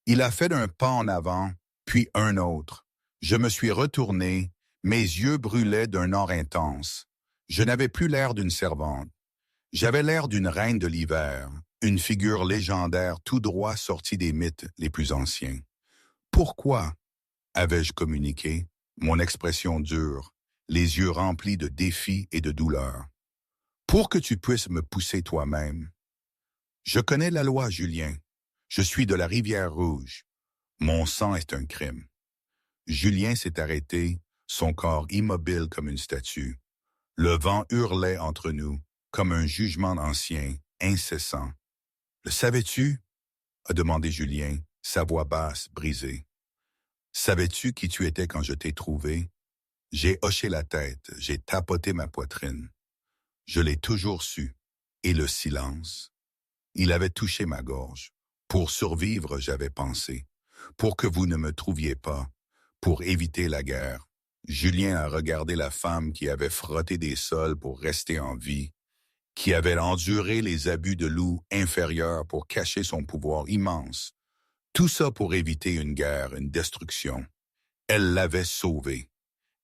Il a fait un pas en avant, puis un autre. Je me suis retourné, mes yeux brûlaient d'un or intense. Je n'avais plus l'air d'une servante. J'avais l'air d'une reine de l'hiver, une figure légendaire tout droit sortie des mythes les plus anciens. Pourquoi avais-je communiqué, mon expression dure, les yeux remplis de défis et de douleur? Pour que tu puisses me pousser toi-même. Je connais la loi, Julien. Je suis de la Rivière Rouge. Mon sang est un crime. Julien s'est arrêté, son corps immobile comme une statue. Le vent hurlait entre nous, comme un jugement ancien, incessant. « Le savais-tu » a demandé Julien, sa voix basse, brisée. « Savais-tu qui tu étais quand je t'ai trouvé » J'ai hoché la tête, j'ai tapoté ma poitrine. Je l'ai toujours su. Et le silence. Il avait touché ma gorge. Pour survivre, j'avais pensé. Pour que vous ne me trouviez pas. Pour éviter la guerre. Julien a regardé la femme qui avait frotté des sols pour rester en vie, qui avait enduré les abus de loups inférieurs pour cacher son pouvoir immense. Tout ça pour éviter une guerre, une destruction. Elle l'avait sauvé.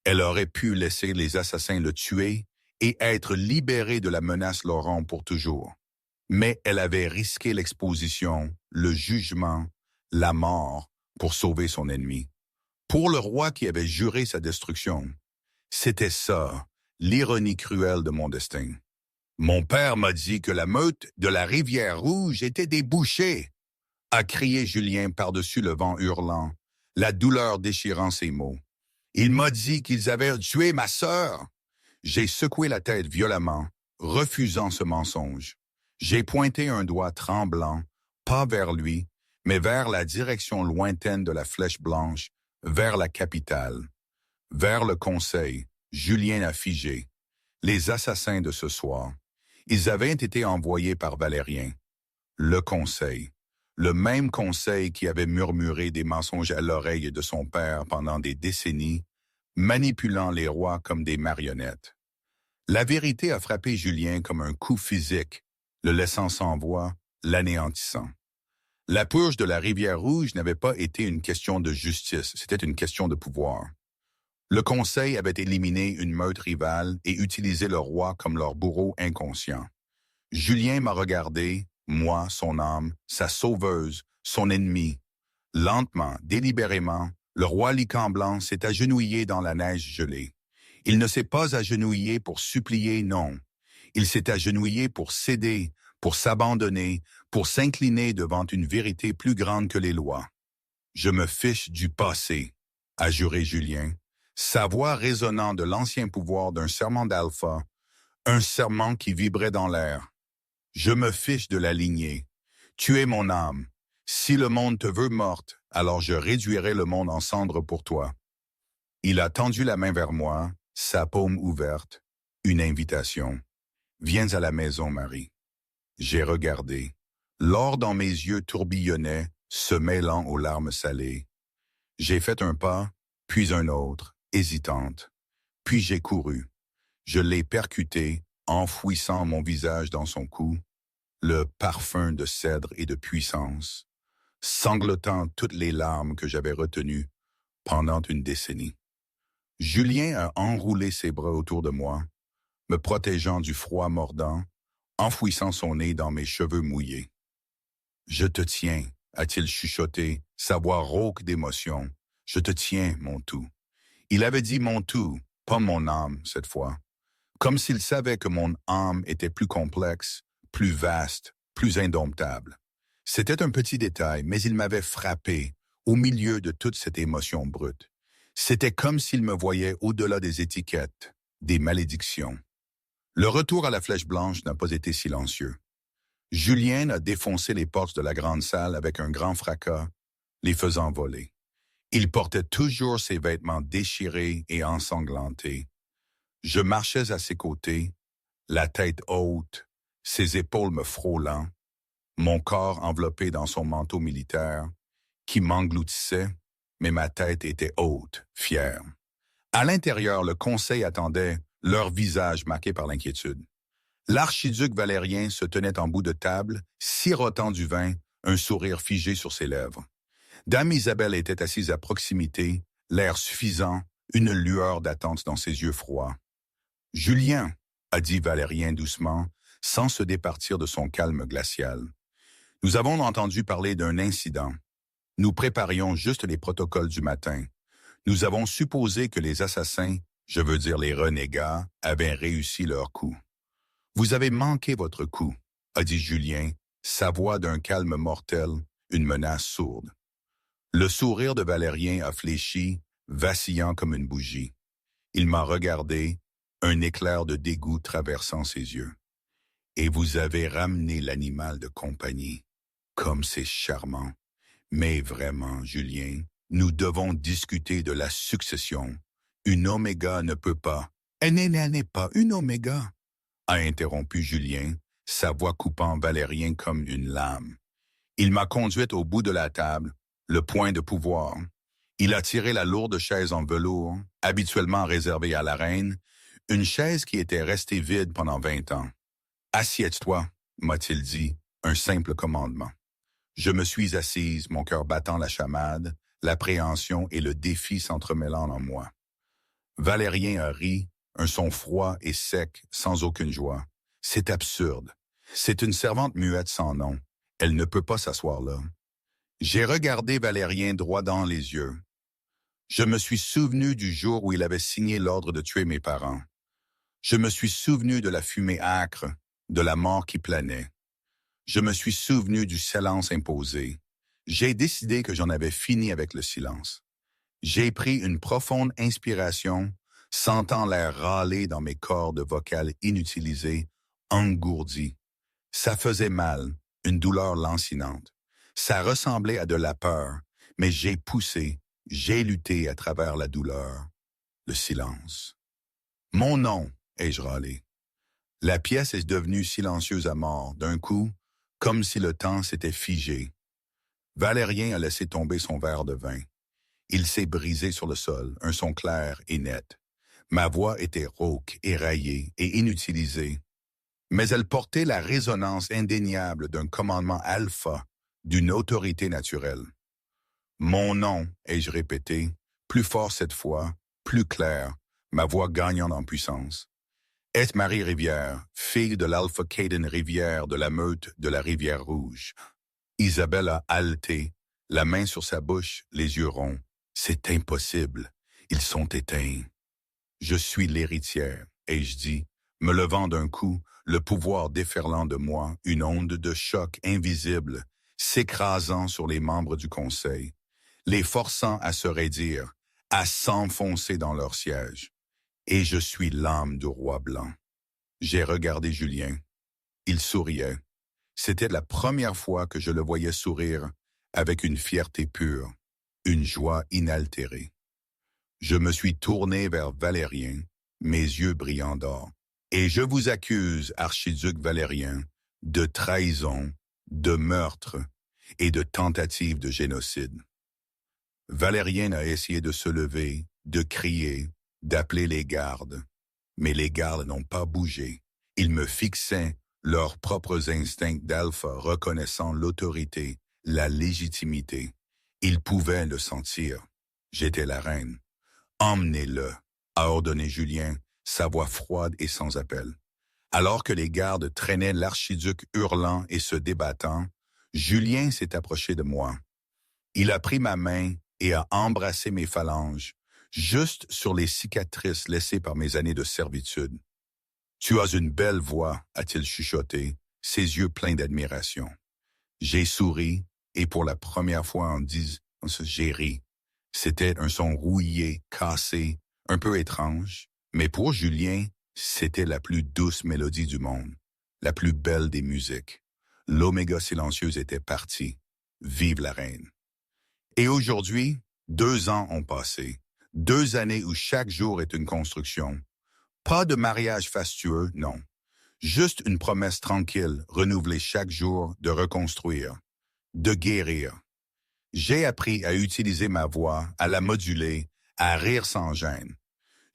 Elle aurait pu laisser les assassins le tuer et être libérée de la menace Laurent pour toujours. Mais elle avait risqué l'exposition, le jugement, la mort pour sauver son ennemi. Pour le roi qui avait juré sa destruction, c'était ça, l'ironie cruelle de mon destin. Mon père m'a dit que la meute de la Rivière Rouge était des bouchers, a crié Julien par-dessus le vent hurlant, la douleur déchirant ses mots. Il m'a dit qu'ils avaient tué ma sœur. J'ai secoué la tête violemment, refusant ce mensonge. J'ai pointé un doigt tremblant, pas vers lui, mais vers la direction lointaine de la flèche blanche, vers la capitale. Vers le conseil, Julien a figé. Les assassins de ce soir, ils avaient été envoyés par Valérien. Le conseil. Le même conseil qui avait murmuré des mensonges à l'oreille de son père pendant des décennies, manipulant les rois comme des marionnettes. La vérité a frappé Julien comme un coup physique, le laissant sans voix, l'anéantissant. La purge de la rivière Rouge n'avait pas été une question de justice, c'était une question de pouvoir. Le Conseil avait éliminé une meute rivale et utilisé le roi comme leur bourreau inconscient. Julien m'a regardé, moi, son âme, sa sauveuse, son ennemi. Lentement, délibérément, le roi Lycan blanc s'est agenouillé dans la neige gelée. Il ne s'est pas agenouillé pour supplier, non. Il s'est agenouillé pour céder, pour s'abandonner, pour s'incliner devant une vérité plus grande que les lois. Je me fiche du passé, a juré Julien, sa voix résonnant de l'ancien pouvoir d'un serment d'Alpha, un serment qui vibrait dans l'air. Je me fiche de la lignée. Tu es mon âme. Si le monde te veut morte, alors je réduirai le monde en cendres pour toi. Il a tendu la main vers moi, sa paume ouverte, une invitation. Viens à la maison, Marie. J'ai regardé. L'or dans mes yeux tourbillonnait, se mêlant aux larmes salées. J'ai fait un pas, puis un autre, hésitante. Puis j'ai couru. Je l'ai percuté, enfouissant mon visage dans son cou, le parfum de cèdre et de puissance, sanglotant toutes les larmes que j'avais retenues pendant une décennie. Julien a enroulé ses bras autour de moi, me protégeant du froid mordant, enfouissant son nez dans mes cheveux mouillés. « Je te tiens », a-t-il chuchoté, sa voix rauque d'émotion. « Je te tiens, mon tout. » Il avait dit mon tout, pas mon âme, cette fois. Comme s'il savait que mon âme était plus complexe, plus vaste, plus indomptable. C'était un petit détail, mais il m'avait frappé, au milieu de toute cette émotion brute. C'était comme s'il me voyait au-delà des étiquettes, des malédictions. Le retour à la Flèche Blanche n'a pas été silencieux. Julien a défoncé les portes de la grande salle avec un grand fracas, les faisant voler. Il portait toujours ses vêtements déchirés et ensanglantés. Je marchais à ses côtés, la tête haute, ses épaules me frôlant, mon corps enveloppé dans son manteau militaire, qui m'engloutissait, mais ma tête était haute, fière. À l'intérieur, le conseil attendait, leur visage marqué par l'inquiétude. L'archiduc Valérien se tenait en bout de table, sirotant du vin, un sourire figé sur ses lèvres. Dame Isabelle était assise à proximité, l'air suffisant, une lueur d'attente dans ses yeux froids. « Julien », a dit Valérien doucement, sans se départir de son calme glacial. « Nous avons entendu parler d'un incident. Nous préparions juste les protocoles du matin. Nous avons supposé que les assassins, je veux dire les renégats, avaient réussi leur coup. Vous avez manqué votre coup, a dit Julien, sa voix d'un calme mortel, une menace sourde. Le sourire de Valérien a fléchi, vacillant comme une bougie. Il m'a regardé, un éclair de dégoût traversant ses yeux. Et vous avez ramené l'animal de compagnie. Comme c'est charmant. Mais vraiment, Julien, nous devons discuter de la succession. Une oméga ne peut pas. Elle n'est pas une oméga, a interrompu Julien, sa voix coupant Valérien comme une lame. Il m'a conduite au bout de la table, le point de pouvoir. Il a tiré la lourde chaise en velours, habituellement réservée à la reine, une chaise qui était restée vide pendant 20 ans. « Assieds-toi », m'a-t-il dit, un simple commandement. Je me suis assise, mon cœur battant la chamade, l'appréhension et le défi s'entremêlant en moi. Valérien a ri, un son froid et sec, sans aucune joie. C'est absurde. C'est une servante muette sans nom. Elle ne peut pas s'asseoir là. J'ai regardé Valérien droit dans les yeux. Je me suis souvenu du jour où il avait signé l'ordre de tuer mes parents. Je me suis souvenu de la fumée âcre, de la mort qui planait. Je me suis souvenu du silence imposé. J'ai décidé que j'en avais fini avec le silence. J'ai pris une profonde inspiration, sentant l'air râler dans mes cordes vocales inutilisées, engourdies. Ça faisait mal, une douleur lancinante. Ça ressemblait à de la peur, mais j'ai poussé, j'ai lutté à travers la douleur. Le silence. Mon nom, ai-je râlé. La pièce est devenue silencieuse à mort, d'un coup, comme si le temps s'était figé. Valérien a laissé tomber son verre de vin. Il s'est brisé sur le sol, un son clair et net. Ma voix était rauque, éraillée et inutilisée, mais elle portait la résonance indéniable d'un commandement alpha, d'une autorité naturelle. Mon nom, ai-je répété, plus fort cette fois, plus clair, ma voix gagnant en puissance. Est Marie Rivière, fille de l'Alpha Caden Rivière de la meute de la Rivière Rouge. Isabelle a haleté, la main sur sa bouche, les yeux ronds. C'est impossible, ils sont éteints. Je suis l'héritière, ai-je dit, me levant d'un coup, le pouvoir déferlant de moi, une onde de choc invisible, s'écrasant sur les membres du Conseil, les forçant à se raidir, à s'enfoncer dans leur siège. Et je suis l'âme du roi blanc. J'ai regardé Julien. Il souriait. C'était la première fois que je le voyais sourire avec une fierté pure, une joie inaltérée. Je me suis tourné vers Valérien, mes yeux brillants d'or. Et je vous accuse, archiduc Valérien, de trahison, de meurtre et de tentative de génocide. Valérien a essayé de se lever, de crier, d'appeler les gardes. Mais les gardes n'ont pas bougé. Ils me fixaient, leurs propres instincts d'alpha reconnaissant l'autorité, la légitimité. Ils pouvaient le sentir. J'étais la reine. Emmenez-le, a ordonné Julien, sa voix froide et sans appel. Alors que les gardes traînaient l'archiduc hurlant et se débattant, Julien s'est approché de moi. Il a pris ma main et a embrassé mes phalanges, juste sur les cicatrices laissées par mes années de servitude. « Tu as une belle voix », a-t-il chuchoté, ses yeux pleins d'admiration. J'ai souri, et pour la première fois en 10 ans, j'ai ri. C'était un son rouillé, cassé, un peu étrange, mais pour Julien, c'était la plus douce mélodie du monde, la plus belle des musiques. L'oméga silencieuse était partie. Vive la reine. Et aujourd'hui, 2 ans ont passé. 2 années où chaque jour est une construction. Pas de mariage fastueux, non. Juste une promesse tranquille, renouvelée chaque jour, de reconstruire, de guérir. J'ai appris à utiliser ma voix, à la moduler, à rire sans gêne.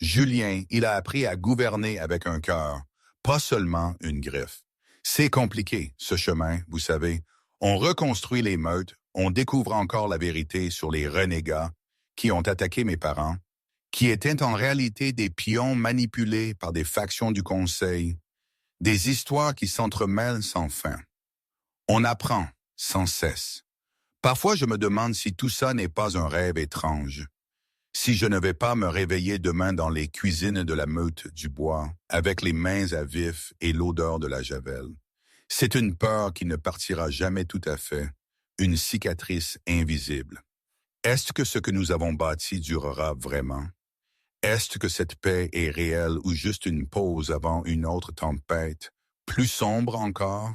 Julien, il a appris à gouverner avec un cœur, pas seulement une griffe. C'est compliqué, ce chemin, vous savez. On reconstruit les meutes, on découvre encore la vérité sur les renégats qui ont attaqué mes parents, qui étaient en réalité des pions manipulés par des factions du Conseil, des histoires qui s'entremêlent sans fin. On apprend sans cesse. Parfois, je me demande si tout ça n'est pas un rêve étrange, si je ne vais pas me réveiller demain dans les cuisines de la meute du bois, avec les mains à vif et l'odeur de la javel. C'est une peur qui ne partira jamais tout à fait, une cicatrice invisible. Est-ce que ce que nous avons bâti durera vraiment? Est-ce que cette paix est réelle ou juste une pause avant une autre tempête, plus sombre encore?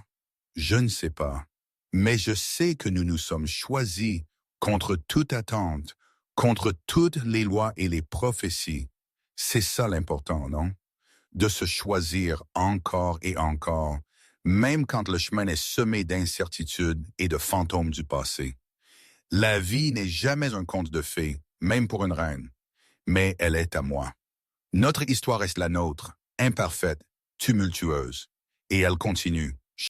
Je ne sais pas. Mais je sais que nous nous sommes choisis contre toute attente, contre toutes les lois et les prophéties. C'est ça l'important, non? De se choisir encore et encore, même quand le chemin est semé d'incertitudes et de fantômes du passé. La vie n'est jamais un conte de fées, même pour une reine, mais elle est à moi. Notre histoire est la nôtre, imparfaite, tumultueuse, et elle continue.